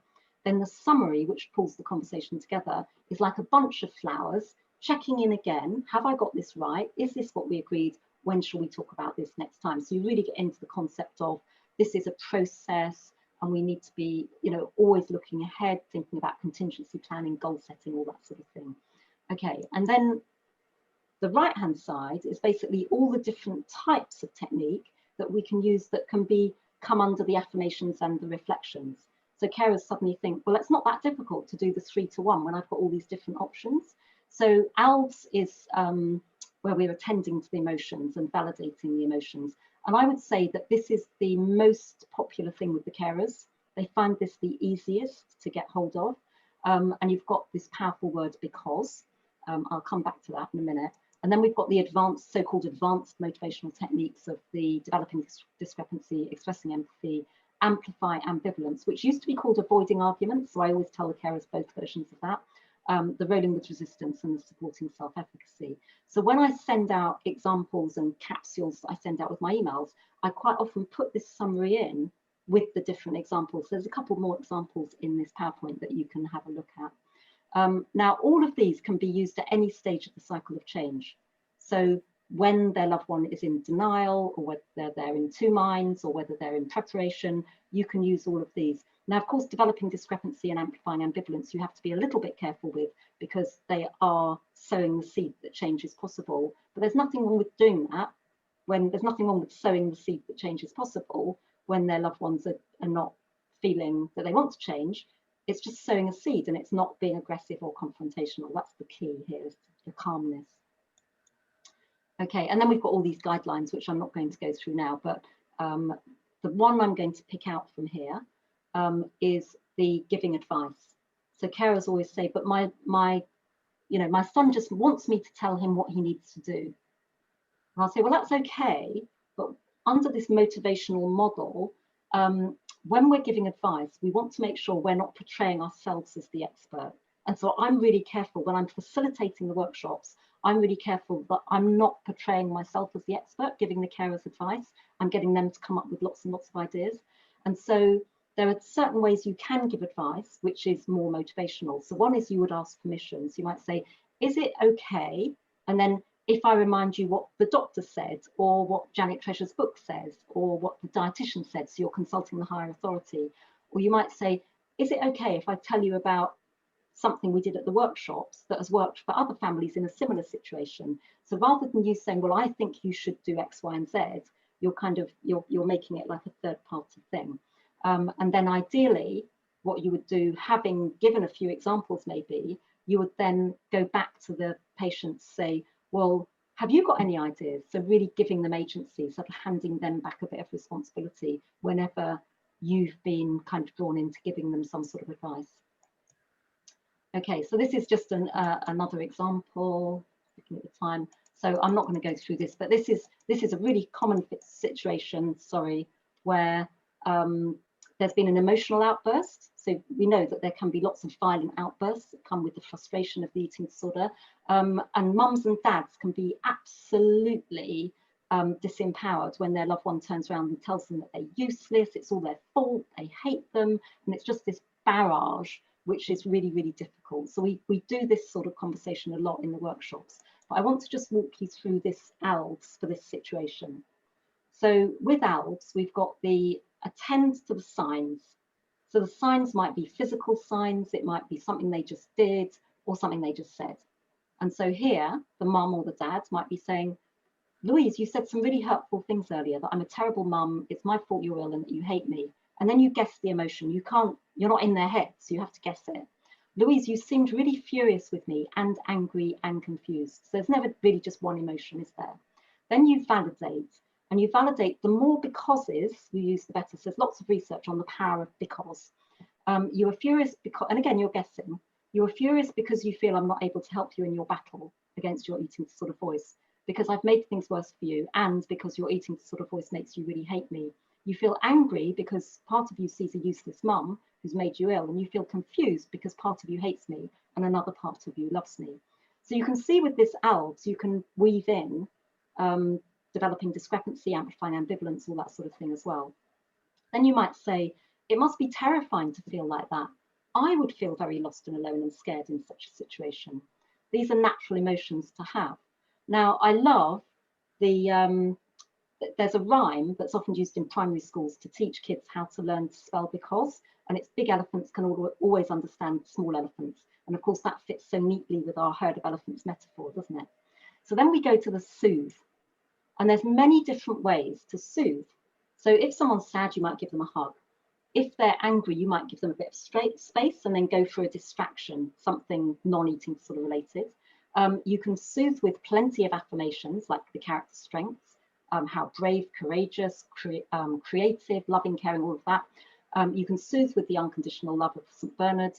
then the summary, which pulls the conversation together, is like a bunch of flowers, checking in again, have I got this right? Is this what we agreed? When shall we talk about this next time? So you really get into the concept of this is a process, and we need to be, you know, always looking ahead, thinking about contingency planning, goal setting, all that sort of thing. Okay, and then the right-hand side is basically all the different types of technique that we can use that can come under the affirmations and the reflections. So carers suddenly think, well, it's not that difficult to do the 3-to-1 when I've got all these different options. So ALDS is where we're attending to the emotions and validating the emotions. And I would say that this is the most popular thing with the carers. They find this the easiest to get hold of. And you've got this powerful word, because. I'll come back to that in a minute. And then we've got the advanced, so-called advanced motivational techniques of the developing discrepancy, expressing empathy, amplify ambivalence, which used to be called avoiding arguments. So I always tell the carers both versions of that. The rolling with resistance and the supporting self-efficacy. So when I send out examples and capsules that I send out with my emails, I quite often put this summary in with the different examples. There's a couple more examples in this PowerPoint that you can have a look at. Now, all of these can be used at any stage of the cycle of change. So when their loved one is in denial, or whether they're in 2 minds, or whether they're in preparation, you can use all of these. Now, of course, developing discrepancy and amplifying ambivalence, you have to be a little bit careful with, because they are sowing the seed that change is possible. But there's nothing wrong with doing that. There's nothing wrong with sowing the seed that change is possible when their loved ones are not feeling that they want to change. It's just sowing a seed, and it's not being aggressive or confrontational. That's the key here, is the calmness. Okay, and then we've got all these guidelines, which I'm not going to go through now, but the one I'm going to pick out from here is the giving advice. So carers always say, but my son just wants me to tell him what he needs to do. And I'll say, well, that's okay, but under this motivational model, when we're giving advice, we want to make sure we're not portraying ourselves as the expert. And so I'm really careful when I'm facilitating the workshops. I'm really careful that I'm not portraying myself as the expert, giving the carers advice. I'm getting them to come up with lots and lots of ideas. And so there are certain ways you can give advice, which is more motivational. So one is you would ask permission. So you might say, is it okay? And then if I remind you what the doctor said, or what Janet Treasure's book says, or what the dietitian said, so you're consulting the higher authority. Or you might say, is it okay if I tell you about something we did at the workshops that has worked for other families in a similar situation? So rather than you saying, well, I think you should do X, Y, and Z, you're making it like a third party thing. And then ideally, what you would do, having given a few examples maybe, you would then go back to the patient, say, well, have you got any ideas? So really giving them agency, sort of handing them back a bit of responsibility whenever you've been kind of drawn into giving them some sort of advice. Okay, so this is just another example, looking at the time. So I'm not going to go through this, but this is a really common situation, where there's been an emotional outburst. So we know that there can be lots of violent outbursts that come with the frustration of the eating disorder. And mums and dads can be absolutely disempowered when their loved one turns around and tells them that they're useless, it's all their fault, they hate them, and it's just this barrage, which is really, really difficult. So we do this sort of conversation a lot in the workshops. But I want to just walk you through this ALDS for this situation. So with ALDS, we've got the attend to the signs. So the signs might be physical signs, it might be something they just did, or something they just said. And so here, the mum or the dad might be saying, Louise, you said some really hurtful things earlier, that I'm a terrible mum, it's my fault you're ill and that you hate me. And then you guess the emotion. You're not in their head, so you have to guess it. Louise, you seemed really furious with me, and angry and confused. So there's never really just one emotion, is there? Then you validate, and you validate the more becauses you use, the better. So there's lots of research on the power of because. You are furious because, and again, you're guessing. You are furious because you feel I'm not able to help you in your battle against your eating disorder voice, because I've made things worse for you, and because your eating disorder voice makes you really hate me. You feel angry because part of you sees a useless mum who's made you ill, and you feel confused because part of you hates me and another part of you loves me. So you can see with this ALBS, you can weave in developing discrepancy, amplifying ambivalence, all that sort of thing as well. Then you might say, it must be terrifying to feel like that. I would feel very lost and alone and scared in such a situation. These are natural emotions to have. Now, I love there's a rhyme that's often used in primary schools to teach kids how to learn to spell because, and it's big elephants can always understand small elephants. And of course, that fits so neatly with our herd of elephants metaphor, doesn't it? So then we go to the soothe. And there's many different ways to soothe. So if someone's sad, you might give them a hug. If they're angry, you might give them a bit of space and then go for a distraction, something non-eating sort of related. You can soothe with plenty of affirmations like the character strengths, how brave, courageous, creative, loving, caring, all of that. You can soothe with the unconditional love of St. Bernard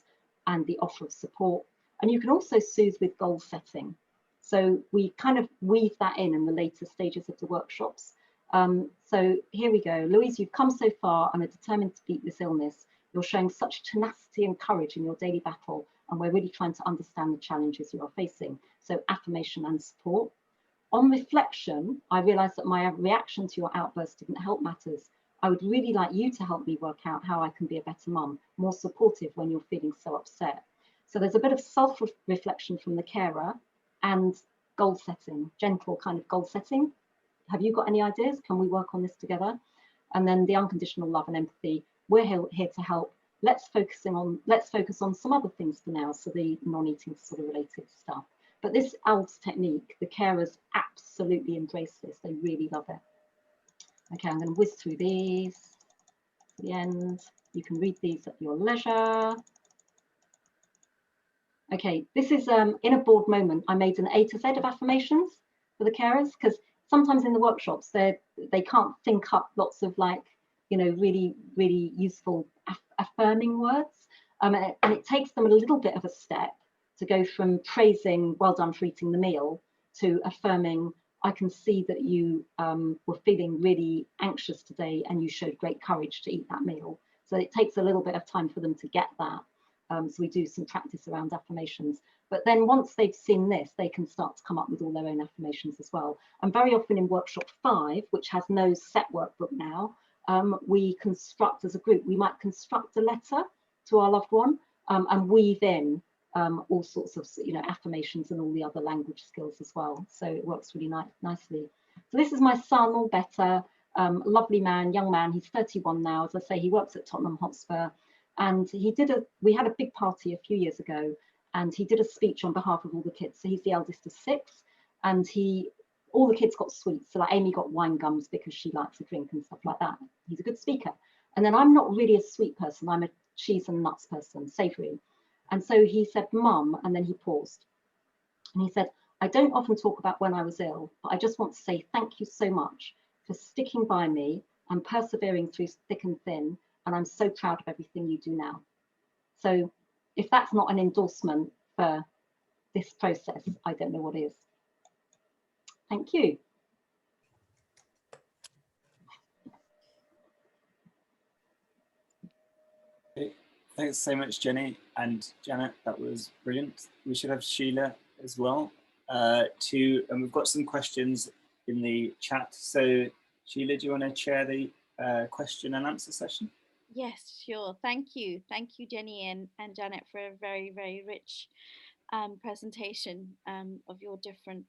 and the offer of support. And you can also soothe with goal setting. So we kind of weave that in the later stages of the workshops. So here we go. Louise, you've come so far and are determined to beat this illness. You're showing such tenacity and courage in your daily battle, and we're really trying to understand the challenges you are facing. So affirmation and support. On reflection, I realized that my reaction to your outburst didn't help matters. I would really like you to help me work out how I can be a better mum, more supportive when you're feeling so upset. So there's a bit of self-reflection from the carer and goal setting, gentle kind of goal setting. Have you got any ideas? Can we work on this together? And then the unconditional love and empathy. We're here to help. Let's focus on some other things for now. So the non-eating sort of related stuff. But this ALBS technique, the carers absolutely embrace this. They really love it. Okay, I'm going to whiz through these to the end. You can read these at your leisure. Okay, this is in a board moment. I made an A to Z of affirmations for the carers because sometimes in the workshops they can't think up lots of really useful affirming words, and it takes them a little bit of a step to go from praising well done for eating the meal to affirming I can see that you were feeling really anxious today and you showed great courage to eat that meal. So it takes a little bit of time for them to get that. So we do some practice around affirmations. But then once they've seen this, they can start to come up with all their own affirmations as well. And very often in workshop 5, which has no set workbook now, we construct as a group, we might construct a letter to our loved one and weave in all sorts of affirmations and all the other language skills as well. So it works really nicely. So this is my son, all better, lovely man, young man. He's 31 now. As I say, he works at Tottenham Hotspur. And we had a big party a few years ago, and he did a speech on behalf of all the kids. So he's the eldest of 6, and all the kids got sweets. So like Amy got wine gums because she likes a drink and stuff like that. He's a good speaker. And then I'm not really a sweet person. I'm a cheese and nuts person, savoury. And so he said, Mum, and then he paused. And he said, I don't often talk about when I was ill, but I just want to say thank you so much for sticking by me and persevering through thick and thin. And I'm so proud of everything you do now. So if that's not an endorsement for this process, I don't know what is. Thank you. Okay. Thanks so much, Jenny and Janet. That was brilliant. We should have Sheila as well. And we've got some questions in the chat. So Sheila, do you want to chair the question and answer session? Yes, sure. Thank you. Thank you, Jenny and Janet, for a very, very rich presentation of your different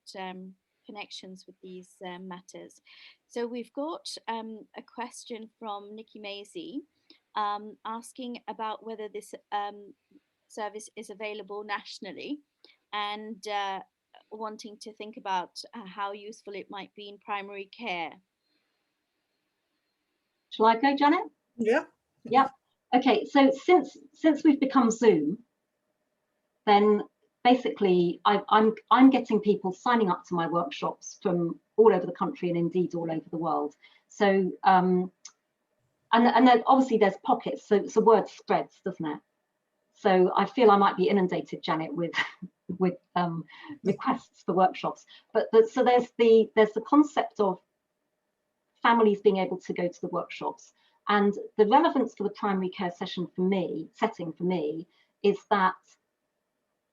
connections with these matters. So we've got a question from Nikki Maisie asking about whether this service is available nationally and wanting to think about how useful it might be in primary care. Shall I go, Janet? Yeah. Yeah. Okay, so since we've become Zoom, then basically I'm getting people signing up to my workshops from all over the country and indeed all over the world. So and then obviously there's pockets, so word spreads, doesn't it? So I feel I might be inundated, Janet, with requests for workshops. But so there's the concept of families being able to go to the workshops. And the relevance for the primary care setting for me is that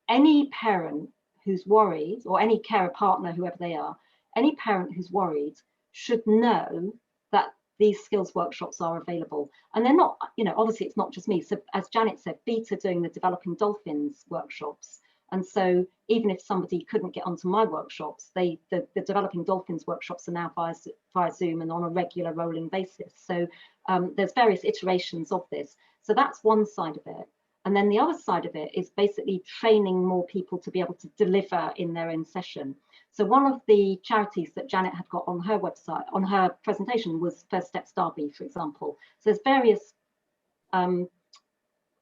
any parent who's worried, or any carer partner, whoever they are, any parent who's worried should know that these skills workshops are available. And they're not, obviously it's not just me. So as Janet said, BeAT are doing the Developing Dolphins workshops. And so even if somebody couldn't get onto my workshops, the Developing Dolphins workshops are now via Zoom and on a regular rolling basis. So there's various iterations of this. So that's one side of it. And then the other side of it is basically training more people to be able to deliver in their own session. So one of the charities that Janet had got on her website, on her presentation, was First Steps Derby, for example. So there's various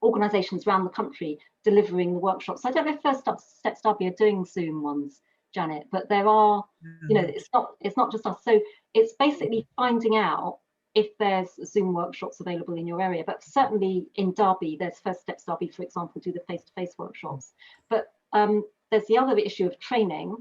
organisations around the country delivering the workshops. I don't know if First Steps Derby are doing Zoom ones, Janet, but there are, it's not just us. So it's basically finding out if there's Zoom workshops available in your area, but certainly in Derby, there's First Steps Derby, for example, do the face-to-face workshops. But there's the other issue of training,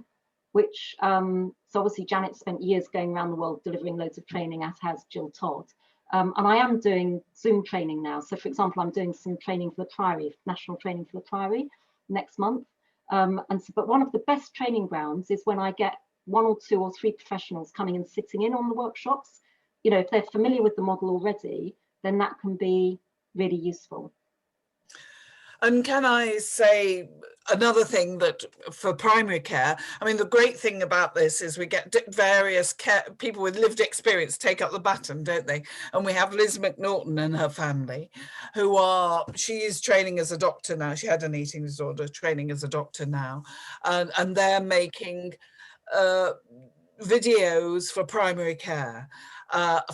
which, so obviously Janet spent years going around the world delivering loads of training, as has Jill Todd. And I am doing Zoom training now. So for example, I'm doing some training for the Priory, national training for the Priory next month. But one of the best training grounds is when I get 1 or 2 or 3 professionals coming and sitting in on the workshops. If they're familiar with the model already, then that can be really useful. And can I say another thing that for primary care, I mean, the great thing about this is we get various people with lived experience take up the baton, don't they? And we have Liz McNaughton and her family, she is training as a doctor now. She had an eating disorder, training as a doctor now. And they're making videos for primary care,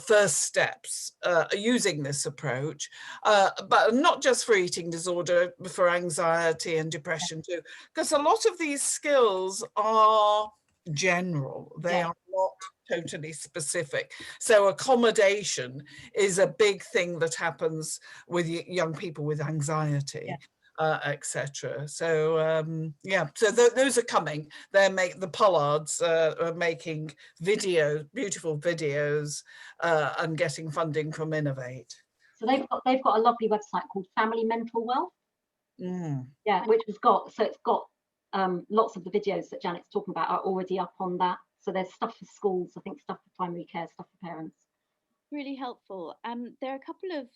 first steps using this approach, but not just for eating disorder, for anxiety and depression too, because a lot of these skills are general. They are not totally specific. So accommodation is a big thing that happens with young people with anxiety. Etc. So so those are coming. The Pollards are making beautiful videos, and getting funding from Innovate. So they've got a lovely website called Family Mental Wealth. Which has got lots of the videos that Janet's talking about are already up on that. So there's stuff for schools, I think stuff for primary care, stuff for parents. Really helpful. There are a couple of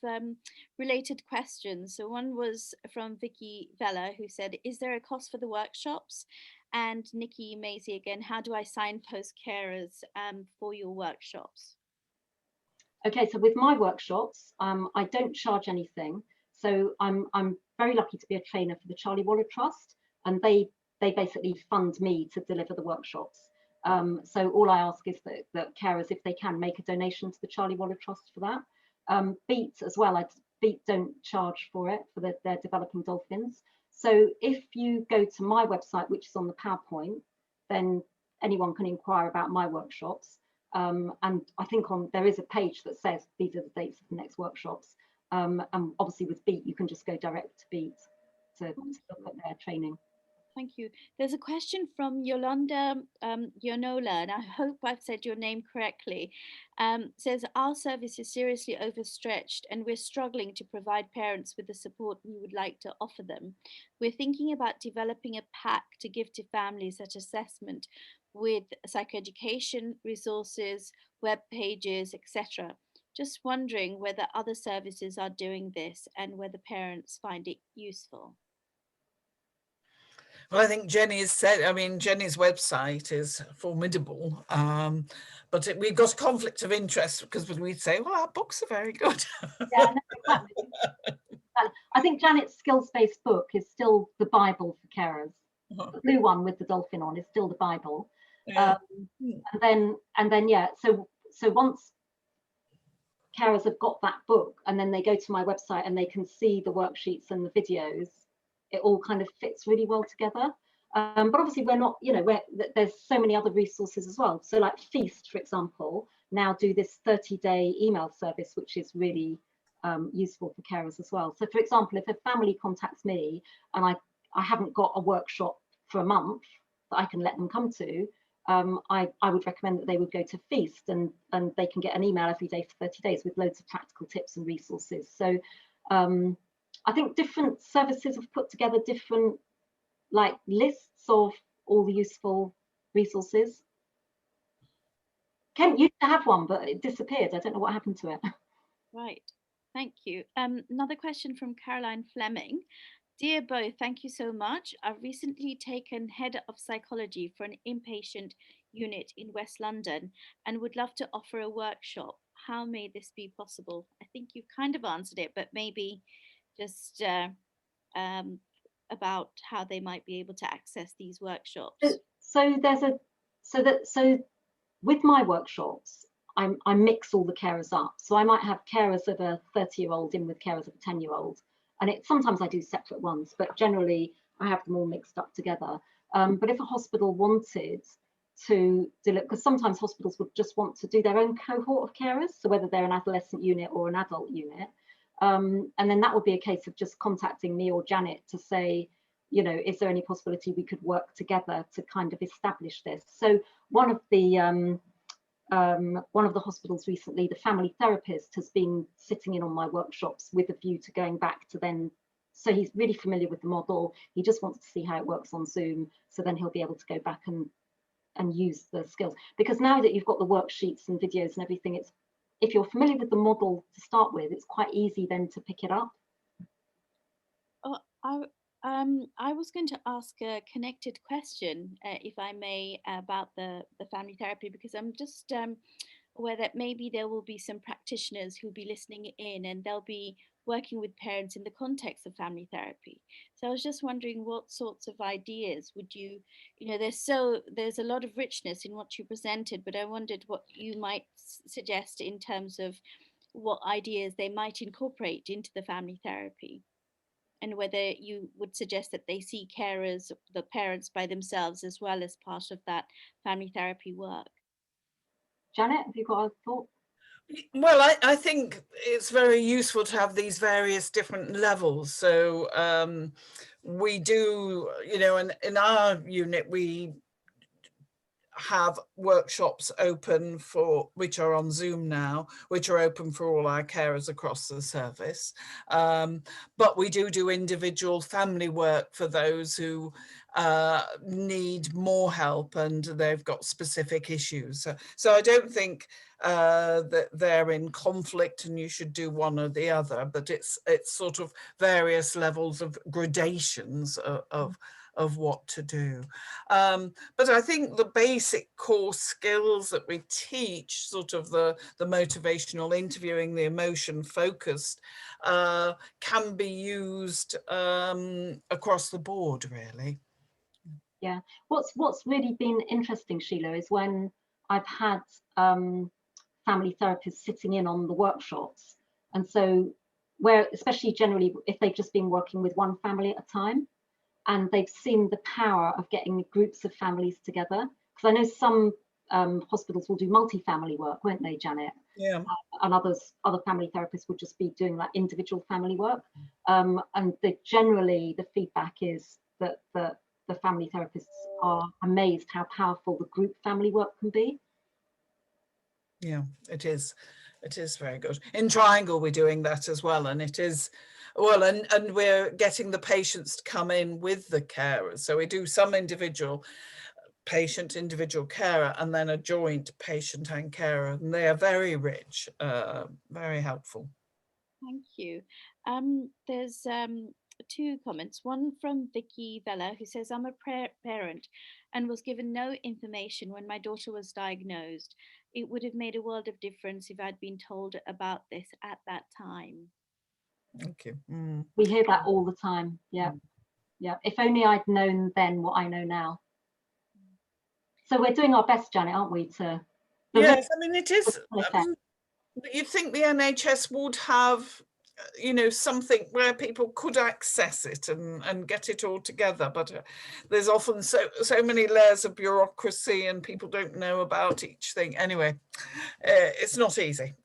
related questions. So one was from Vicky Vella, who said, is there a cost for the workshops? And Nikki Maisie again, how do I signpost carers for your workshops? Okay, so with my workshops, I don't charge anything. So I'm very lucky to be a trainer for the Charlie Waller Trust, and they basically fund me to deliver the workshops. So all I ask is that carers, if they can, make a donation to the Charlie Waller Trust for that. BeAT as well, BeAT don't charge for it, for their Developing Dolphins. So if you go to my website, which is on the PowerPoint, then anyone can inquire about my workshops. And I think there is a page that says these are the dates of the next workshops. And obviously with BeAT, you can just go direct to BeAT to look at their training. Thank you. There's a question from Yolanda Yonola, and I hope I've said your name correctly. Says, our service is seriously overstretched and we're struggling to provide parents with the support we would like to offer them. We're thinking about developing a pack to give to families such assessment with psychoeducation, resources, web pages, etc. Just wondering whether other services are doing this and whether parents find it useful. Well, I think Jenny's website is formidable, but we've got a conflict of interest because we'd say, well, our books are very good. Yeah, no, exactly. I think Janet's skills-based book is still the Bible for carers. The blue one with the dolphin on is still the Bible. Yeah. And then so once carers have got that book and then they go to my website and they can see the worksheets and the videos, it all kind of fits really well together. But obviously we're not, there's so many other resources as well. So like Feast, for example, now do this 30-day email service, which is really useful for carers as well. So for example, if a family contacts me and I haven't got a workshop for a month that I can let them come to, I would recommend that they would go to Feast, and they can get an email every day for 30 days with loads of practical tips and resources. So I think different services have put together different like lists of all the useful resources. Kent used to have one, but it disappeared. I don't know what happened to it. Right, thank you. Another question from Caroline Fleming. Dear both, thank you so much. I've recently taken head of psychology for an inpatient unit in West London and would love to offer a workshop. How may this be possible? I think you've kind of answered it, but maybe just about how they might be able to access these workshops. So with my workshops, I mix all the carers up. So I might have carers of a 30-year-old in with carers of a 10-year-old. And sometimes I do separate ones, but generally I have them all mixed up together. But if a hospital wanted to do it, because sometimes hospitals would just want to do their own cohort of carers, so whether they're an adolescent unit or an adult unit, and then that would be a case of just contacting me or Janet to say, you know, is there any possibility we could work together to kind of establish this? So one of the hospitals recently, the family therapist has been sitting in on my workshops with a view to going back to then, so he's really familiar with the model. He just wants to see how it works on Zoom, so then he'll be able to go back and use the skills. Because now that you've got the worksheets and videos and everything, it's, if you're familiar with the model to start with, it's quite easy then to pick it up. Oh, I was going to ask a connected question, if I may, about the family therapy, because I'm just aware that maybe there will be some practitioners who'll be listening in and they'll be working with parents in the context of family therapy. So I was just wondering what sorts of ideas would you know, there's a lot of richness in what you presented, but I wondered what you might suggest in terms of what ideas they might incorporate into the family therapy, and whether you would suggest that they see carers, the parents by themselves, as well as part of that family therapy work. Janet, have you got a thought? Well, I think it's very useful to have these various different levels. So we do, you know, in our unit, we have workshops open for, which are on Zoom now, which are open for all our carers across the service. But we do individual family work for those who need more help and they've got specific issues. So I don't think that they're in conflict and you should do one or the other, but it's sort of various levels of gradations of what to do. But I think the basic core skills that we teach, sort of the motivational interviewing, the emotion focused, can be used across the board, really. Yeah, what's really been interesting, Sheila, is when I've had family therapists sitting in on the workshops, and so where, especially generally if they've just been working with one family at a time, and they've seen the power of getting groups of families together. Because I know some hospitals will do multi-family work, won't they, Janet? Yeah. And other family therapists would just be doing like individual family work. And generally the feedback is that the family therapists are amazed how powerful the group family work can be. Yeah, it is. It is very good. In Triangle, we're doing that as well, and it is, well, and we're getting the patients to come in with the carers. So we do some individual patient, individual carer, and then a joint patient and carer, and they are very rich, very helpful. Thank you. There's two comments. One from Vicky Vella, who says, I'm a parent and was given no information when my daughter was diagnosed. It would have made a world of difference if I'd been told about this at that time. Thank you. We hear that all the time. Yeah. Yeah. If only I'd known then what I know now. So we're doing our best, Janet, aren't we? Yes, I mean, it is. I mean, you'd think the NHS would have, you know, something where people could access it and get it all together, but there's often so many layers of bureaucracy and people don't know about each thing. Anyway, it's not easy.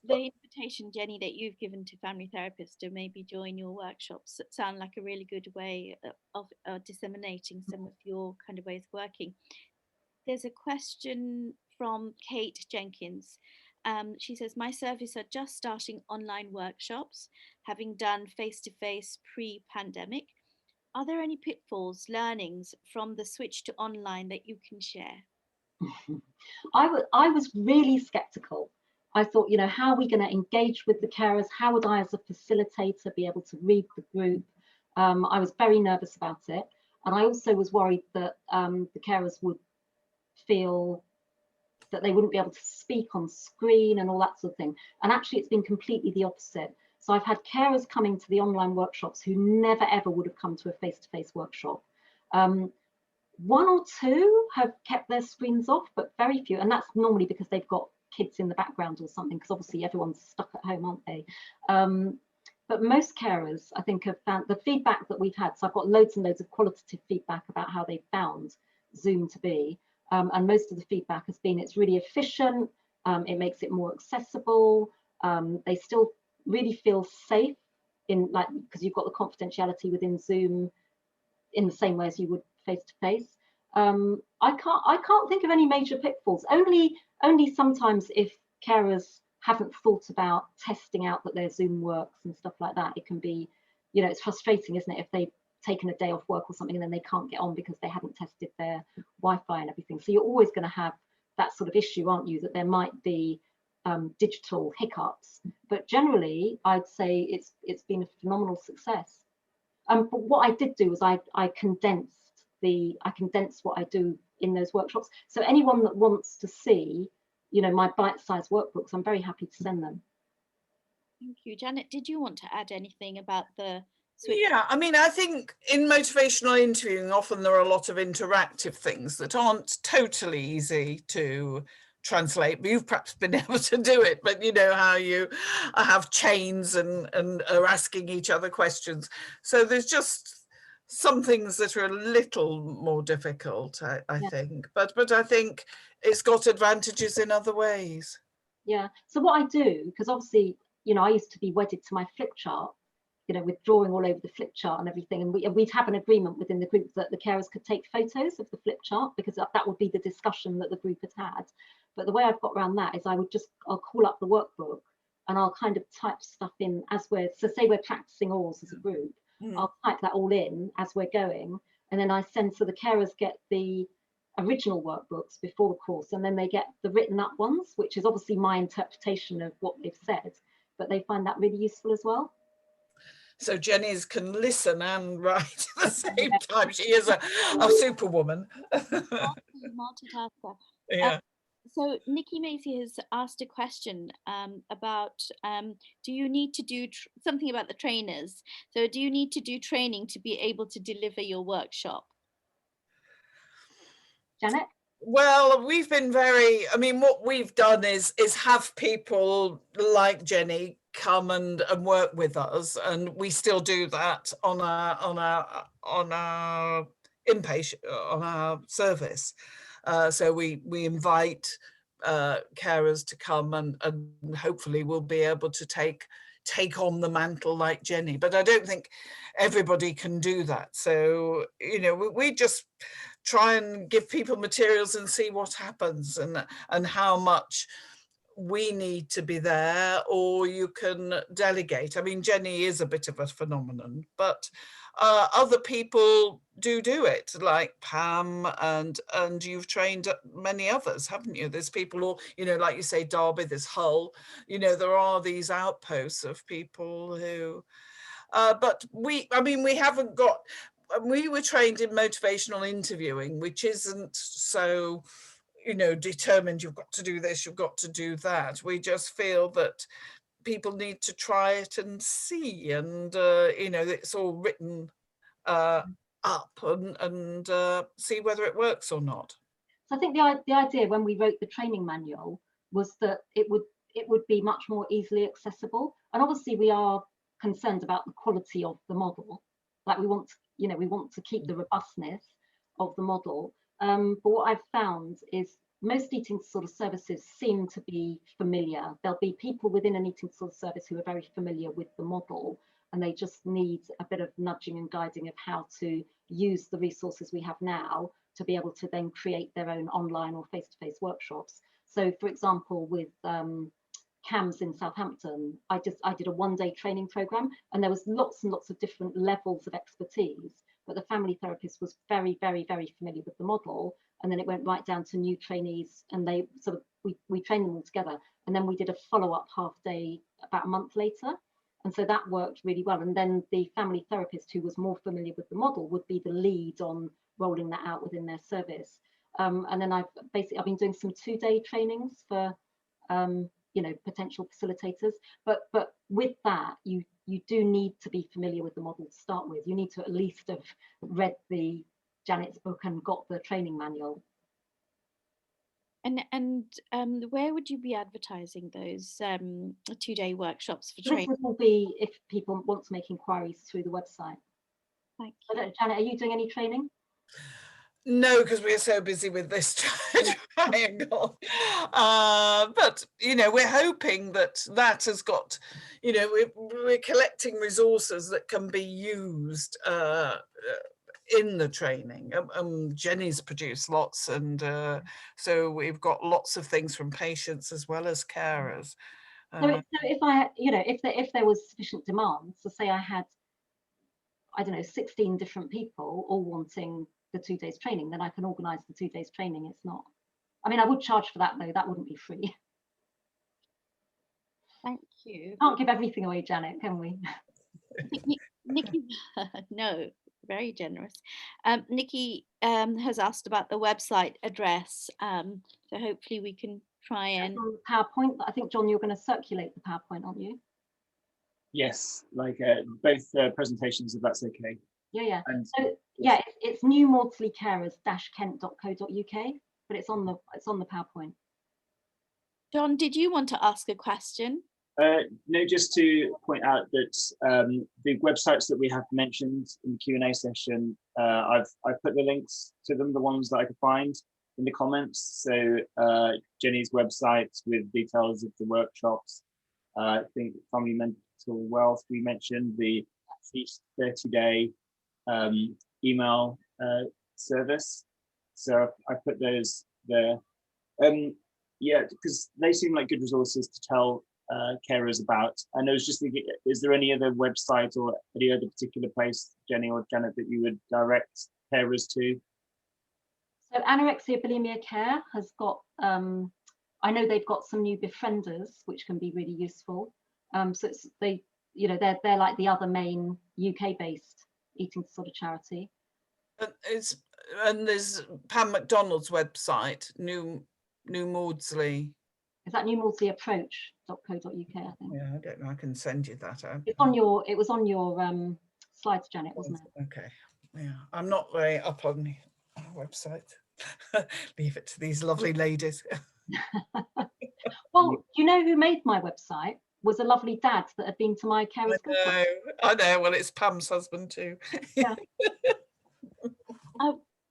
The invitation, Jenny, that you've given to family therapists to maybe join your workshops sound like a really good way of disseminating some of your kind of ways of working. There's a question from Kate Jenkins. She says, my service are just starting online workshops, having done face-to-face pre-pandemic. Are there any pitfalls, learnings from the switch to online that you can share? I was really skeptical. I thought, you know, how are we going to engage with the carers? How would I, as a facilitator, be able to read the group? I was very nervous about it. And I also was worried that the carers would feel that they wouldn't be able to speak on screen and all that sort of thing. And actually, it's been completely the opposite. So I've had carers coming to the online workshops who never, ever would have come to a face-to-face workshop. One or two have kept their screens off, but very few. And that's normally because they've got kids in the background or something, because obviously everyone's stuck at home, aren't they? But most carers, I think, have found the feedback that we've had. So I've got loads and loads of qualitative feedback about how they found Zoom to be. And most of the feedback has been it's really efficient, it makes it more accessible, they still really feel safe in, like, because you've got the confidentiality within Zoom in the same way as you would face to face. I can't think of any major pitfalls. Only sometimes if carers haven't thought about testing out that their Zoom works and stuff like that, it can be, you know, it's frustrating, isn't it, if they've taken a day off work or something and then they can't get on because they haven't tested their Wi-Fi and everything. So you're always going to have that sort of issue, aren't you, that there might be digital hiccups. But generally, I'd say it's been a phenomenal success. But what I did do was I condensed what I do in those workshops. So anyone that wants to see, you know, my bite-sized workbooks, I'm very happy to send them. Thank you. Janet, did you want to add anything about the switch? Yeah, I mean, I think in motivational interviewing, often there are a lot of interactive things that aren't totally easy to translate, but you've perhaps been able to do it. But you know how you have chains and are asking each other questions. So there's just some things that are a little more difficult, I think. But I think it's got advantages in other ways. Yeah. So what I do, because obviously, you know, I used to be wedded to my flip chart, you know, with drawing all over the flip chart and everything. And we'd have an agreement within the group that the carers could take photos of the flip chart, because that would be the discussion that the group had. But the way I've got around that is I'll call up the workbook and I'll kind of type stuff in as so say we're practicing oars as a group, I'll type that all in as we're going. And then I send, so the carers get the original workbooks before the course, and then they get the written up ones, which is obviously my interpretation of what they've said, but they find that really useful as well. So Jenny's can listen and write at the same time. She is a superwoman. Multitasker. Yeah. So Nikki Macy has asked a question about, do you need to do something about the trainers? So do you need to do training to be able to deliver your workshop? Janet? Well, we've been I mean, what we've done is have people like Jenny come and work with us, and we still do that on our inpatient, on our service. So we invite carers to come and hopefully we'll be able to take on the mantle like Jenny. But I don't think everybody can do that. So, you know, we just try and give people materials and see what happens, and how much we need to be there, or you can delegate. I mean, Jenny is a bit of a phenomenon, but other people do it, like Pam, and you've trained many others, haven't you? There's people, all, you know, like you say, Derby, there's Hull, you know, there are these outposts of people who, but we haven't got, we were trained in motivational interviewing, which isn't so, you know, determined, you've got to do this, you've got to do that. We just feel that people need to try it and see, and you know, it's all written up and see whether it works or not. So I think the idea when we wrote the training manual was that it would be much more easily accessible, and obviously we are concerned about the quality of the model. Like we want to keep the robustness of the model. But what I've found is most eating disorder services seem to be familiar. There'll be people within an eating disorder service who are very familiar with the model, and they just need a bit of nudging and guiding of how to use the resources we have now. to be able to then create their own online or face-to-face workshops. So for example, with CAMS in Southampton, I did a one-day training program, and there was lots and lots of different levels of expertise, but the family therapist was very, very, very familiar with the model. And then it went right down to new trainees, and they sort of, we trained them all together. And then we did a follow-up half day about a month later. And so that worked really well. And then the family therapist who was more familiar with the model would be the lead on rolling that out within their service. And then I've been doing some 2-day trainings for you know, potential facilitators, but with that, you do need to be familiar with the model to start with. You need to at least have read Janet's book and got the training manual. And where would you be advertising those 2-day workshops for training? This will be if people want to make inquiries through the website. Thank you. Janet, are you doing any training? No, because we're so busy with this triangle. But, you know, we're hoping that has got, you know, we're collecting resources that can be used in the training. Jenny's produced lots, and so we've got lots of things from patients as well as carers. So if I, you know, if there was sufficient demand, so say I had, I don't know, 16 different people all wanting the 2 days training, then I can organise the 2 days training. It's not, I mean, I would charge for that though, that wouldn't be free. Thank you. Can't give everything away, Janet, can we? Nikki, no, very generous. Nikki has asked about the website address, so hopefully we can try and... PowerPoint, I think, John, you're going to circulate the PowerPoint, aren't you? Yes, like both presentations, if that's okay. Yeah. And so yeah, it's New Maudsley Carers-kent.co.uk, but it's on the PowerPoint. John, did you want to ask a question? No, just to point out that the websites that we have mentioned in the Q&A session, I've put the links to them, the ones that I could find in the comments. So Jenny's website with details of the workshops. I think Family Mental Wealth, we mentioned the at least 30-day email service. So I put those there. Yeah, because they seem like good resources to tell carers about. And I was just thinking, is there any other website or any other particular place, Jenny or Janet, that you would direct carers to? So Anorexia Bulimia Care has got, I know they've got some new befrienders, which can be really useful. So it's, you know, they're like the other main UK-based eating disorder charity. And there's Pam McDonald's website, New Maudsley. Is that newmaudsleyapproach.co.uk, I think? Yeah, I don't know. I can send you that out. It's on your, it was on your slides, Janet, wasn't it? Okay. Yeah, I'm not very up on our website. Leave it to these lovely ladies. Well, you know who made my website? Was a lovely dad that had been to my carers. I know. Well, it's Pam's husband too. Yeah.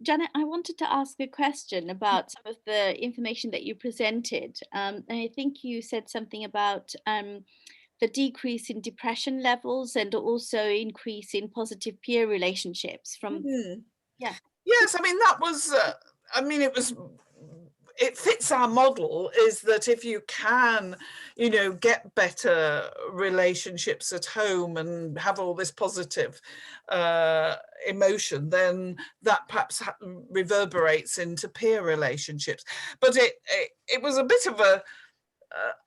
Janet, I wanted to ask a question about some of the information that you presented. And I think you said something about the decrease in depression levels and also increase in positive peer relationships from, yeah. Yes, I mean, that was, it fits our model, is that if you can, you know, get better relationships at home and have all this positive emotion, then that perhaps reverberates into peer relationships. But it was a bit of a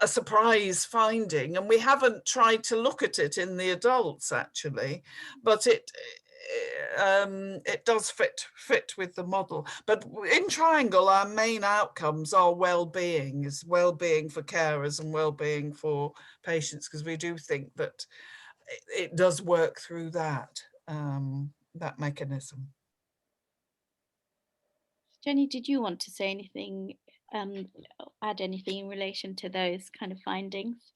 surprise finding, and we haven't tried to look at it in the adults actually, but it does fit with the model. But in Triangle, our main outcomes are well-being, is well-being for carers and well-being for patients, because we do think that it does work through that that mechanism. Jenny, did you want to say anything, add anything in relation to those kind of findings?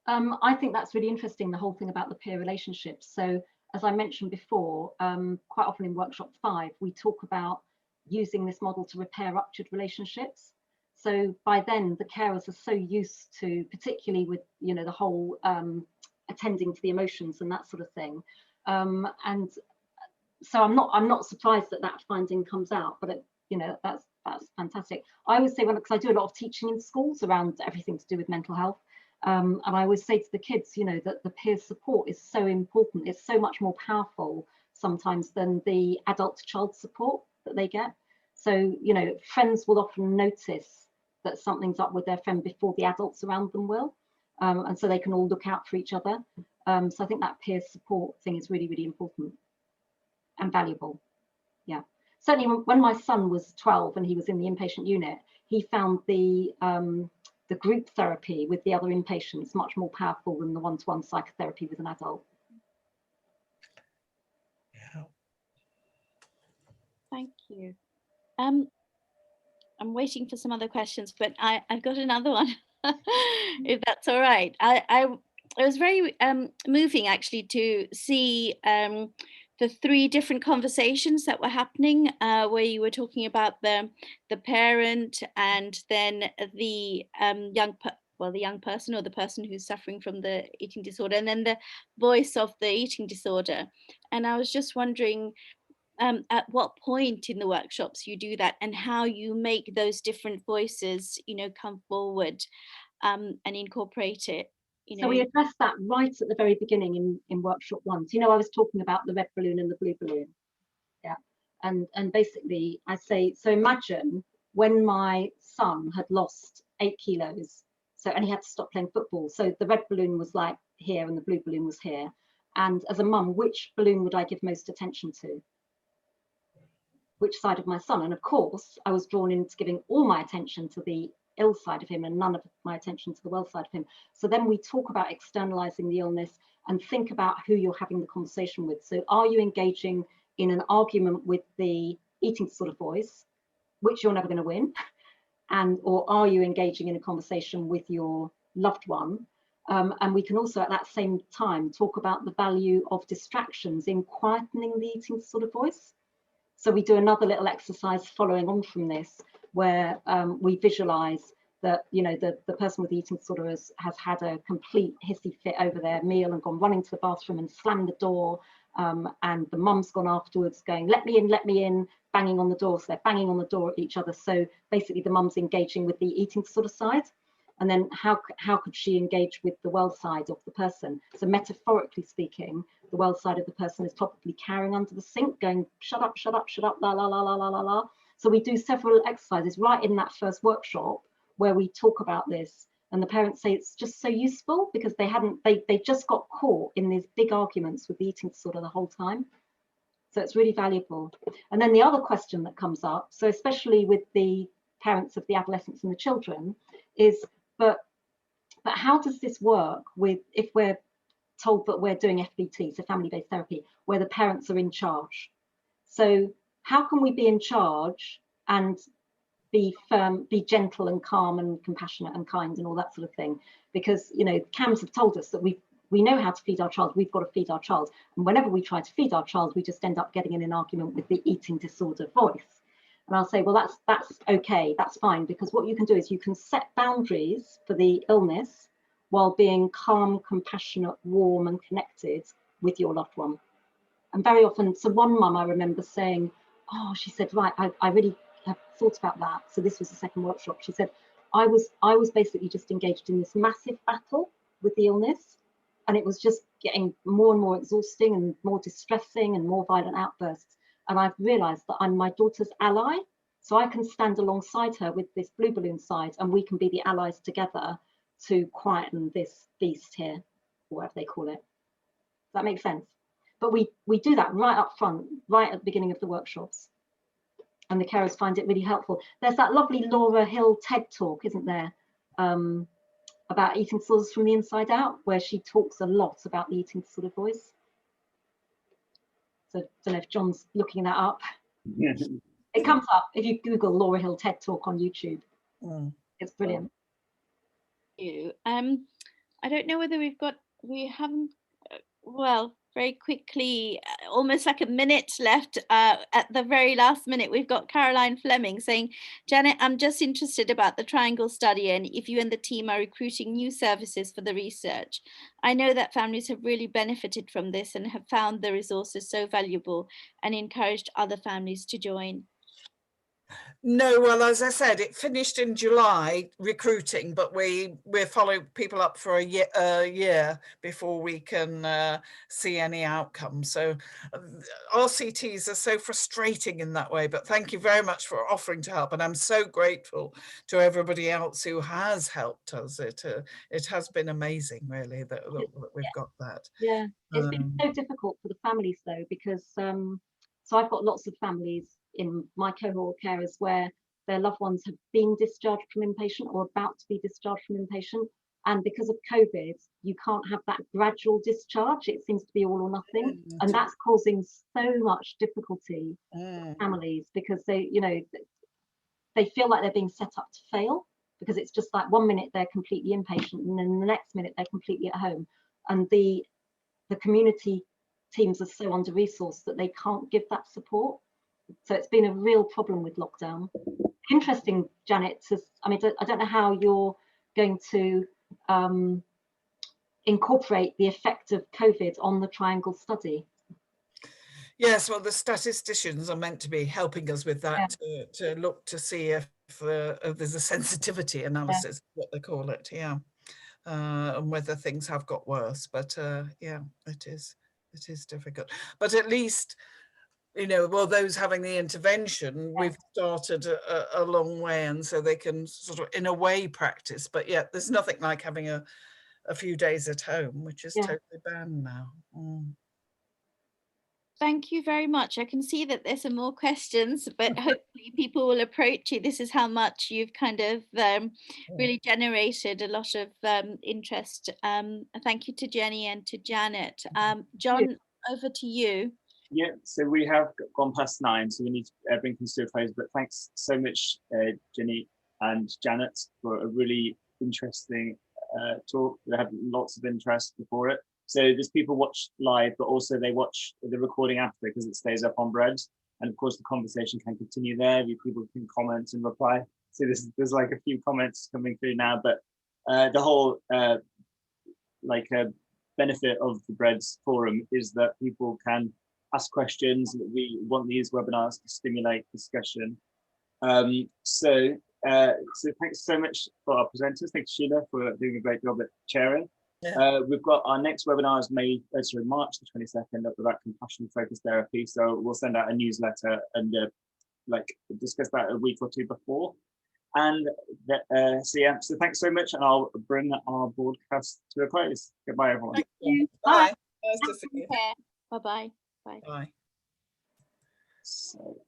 I think that's really interesting, the whole thing about the peer relationships. So as I mentioned before, quite often in workshop 5, we talk about using this model to repair ruptured relationships. So by then the carers are so used to, particularly with, you know, the whole attending to the emotions and that sort of thing. And so I'm not surprised that that finding comes out, but that's fantastic. I always say, because I do a lot of teaching in schools around everything to do with mental health, and I always say to the kids, that the peer support is so important. It's so much more powerful sometimes than the adult child support that they get. So, friends will often notice that something's up with their friend before the adults around them will. And so they can all look out for each other. So I think that peer support thing is really, really important and valuable. Yeah. Certainly when my son was 12 and he was in the inpatient unit, he found the group therapy with the other inpatients much more powerful than the one-to-one psychotherapy with an adult. Yeah. Thank you. I'm waiting for some other questions, but I've got another one, if that's all right. It was very moving actually to see the 3 different conversations that were happening, where you were talking about the parent and then the young person or the person who's suffering from the eating disorder, and then the voice of the eating disorder. And I was just wondering, at what point in the workshops you do that, and how you make those different voices, come forward and incorporate it. So we addressed that right at the very beginning in workshop 1. So, I was talking about the red balloon and the blue balloon. Yeah. And basically I say, so imagine when my son had lost 8 kilos, and he had to stop playing football. So the red balloon was like here and the blue balloon was here. And as a mum, which balloon would I give most attention to? Which side of my son? And of course, I was drawn into giving all my attention to the ill side of him and none of my attention to the well side of him. So then we talk about externalizing the illness and think about who you're having the conversation with. So are you engaging in an argument with the eating disorder voice, which you're never going to win? Or are you engaging in a conversation with your loved one? And we can also at that same time talk about the value of distractions in quietening the eating disorder voice. So we do another little exercise following on from this, where we visualize that, the person with the eating disorder has had a complete hissy fit over their meal and gone running to the bathroom and slammed the door. And the mum's gone afterwards going, let me in, banging on the door. So they're banging on the door at each other. So basically the mum's engaging with the eating disorder side. And then how could she engage with the well side of the person? So metaphorically speaking, the well side of the person is probably carrying under the sink, going, shut up, la, la, la, la, la, la, la. So we do several exercises right in that first workshop where we talk about this. And the parents say it's just so useful because they just got caught in these big arguments with the eating disorder the whole time. So it's really valuable. And then the other question that comes up, so especially with the parents of the adolescents and the children, is, but how does this work with, if we're told that we're doing FBT, so family-based therapy, where the parents are in charge? So how can we be in charge and be firm, be gentle and calm and compassionate and kind and all that sort of thing? Because, CAMS have told us that we know how to feed our child, we've got to feed our child. And whenever we try to feed our child, we just end up getting in an argument with the eating disorder voice. And I'll say, well, that's okay, that's fine, because what you can do is you can set boundaries for the illness while being calm, compassionate, warm and connected with your loved one. And very often, so one mum I remember saying, oh, she said, right, I really have thought about that. So this was the second workshop. She said, I was basically just engaged in this massive battle with the illness. And it was just getting more and more exhausting and more distressing and more violent outbursts. And I've realized that I'm my daughter's ally. So I can stand alongside her with this blue balloon side and we can be the allies together to quieten this beast here, or whatever they call it. Does that make sense? But we do that right up front, right at the beginning of the workshops. And the carers find it really helpful. There's that lovely Laura Hill TED talk, isn't there? About eating disorders from the inside out, where she talks a lot about the eating disorder voice. So I don't know if John's looking that up. It comes up if you Google Laura Hill TED talk on YouTube. It's brilliant. I don't know whether we haven't, well, very quickly, almost like a minute left, at the very last minute, we've got Caroline Fleming saying, Janet, I'm just interested about the triangle study and if you and the team are recruiting new services for the research. I know that families have really benefited from this and have found the resources so valuable and encouraged other families to join. No, well, as I said, it finished in July recruiting, but we're following people up for a year before we can see any outcome. So RCTs are so frustrating in that way, but thank you very much for offering to help. And I'm so grateful to everybody else who has helped us. It has been amazing, really, that we've got that. Yeah, it's been so difficult for the families though, because so I've got lots of families in my cohort of carers where their loved ones have been discharged from inpatient or about to be discharged from inpatient, and because of COVID you can't have that gradual discharge. It seems to be all or nothing, and that's causing so much difficulty for families, because they, you know, they feel like they're being set up to fail, because it's just like 1 minute they're completely inpatient and then the next minute they're completely at home, and the community teams are so under-resourced that they can't give that support. So it's been a real problem with lockdown. Interesting, Janet, I mean, I don't know how you're going to incorporate the effect of COVID on the triangle study. Yes, well, the statisticians are meant to be helping us with that, yeah, to look to see if there's a sensitivity analysis, yeah, what they call it, yeah, and whether things have got worse. But yeah, it is difficult. But at least, you know, well, those having the intervention, we've started a long way, and so they can sort of, in a way, practice. But yet, there's nothing like having a few days at home, which is totally banned now. Thank you very much. I can see that there's some more questions, but hopefully people will approach you. This is how much you've kind of really generated a lot of interest. Thank you to Jenny and to Janet. John, over to you. Yeah, so we have gone past 9, so we need to bring things to a close, but thanks so much, Jenny and Janet, for a really interesting talk. We had lots of interest before it. So there's people watch live, but also they watch the recording after, because it stays up on BrEDS. And of course, the conversation can continue there. People can comment and reply. So there's like a few comments coming through now, but the whole benefit of the BrEDS forum is that people can ask questions. We want these webinars to stimulate discussion. So thanks so much for our presenters. Thanks, Sheila, for doing a great job at chairing. Yeah. We've got our next webinar is March the 22nd, about compassion focused therapy. So we'll send out a newsletter and discuss that a week or two before. And so yeah, so thanks so much, and I'll bring our broadcast to a close. Goodbye, everyone. Thank you. Bye. Nice to see you. Bye bye. Bye. Bye. So.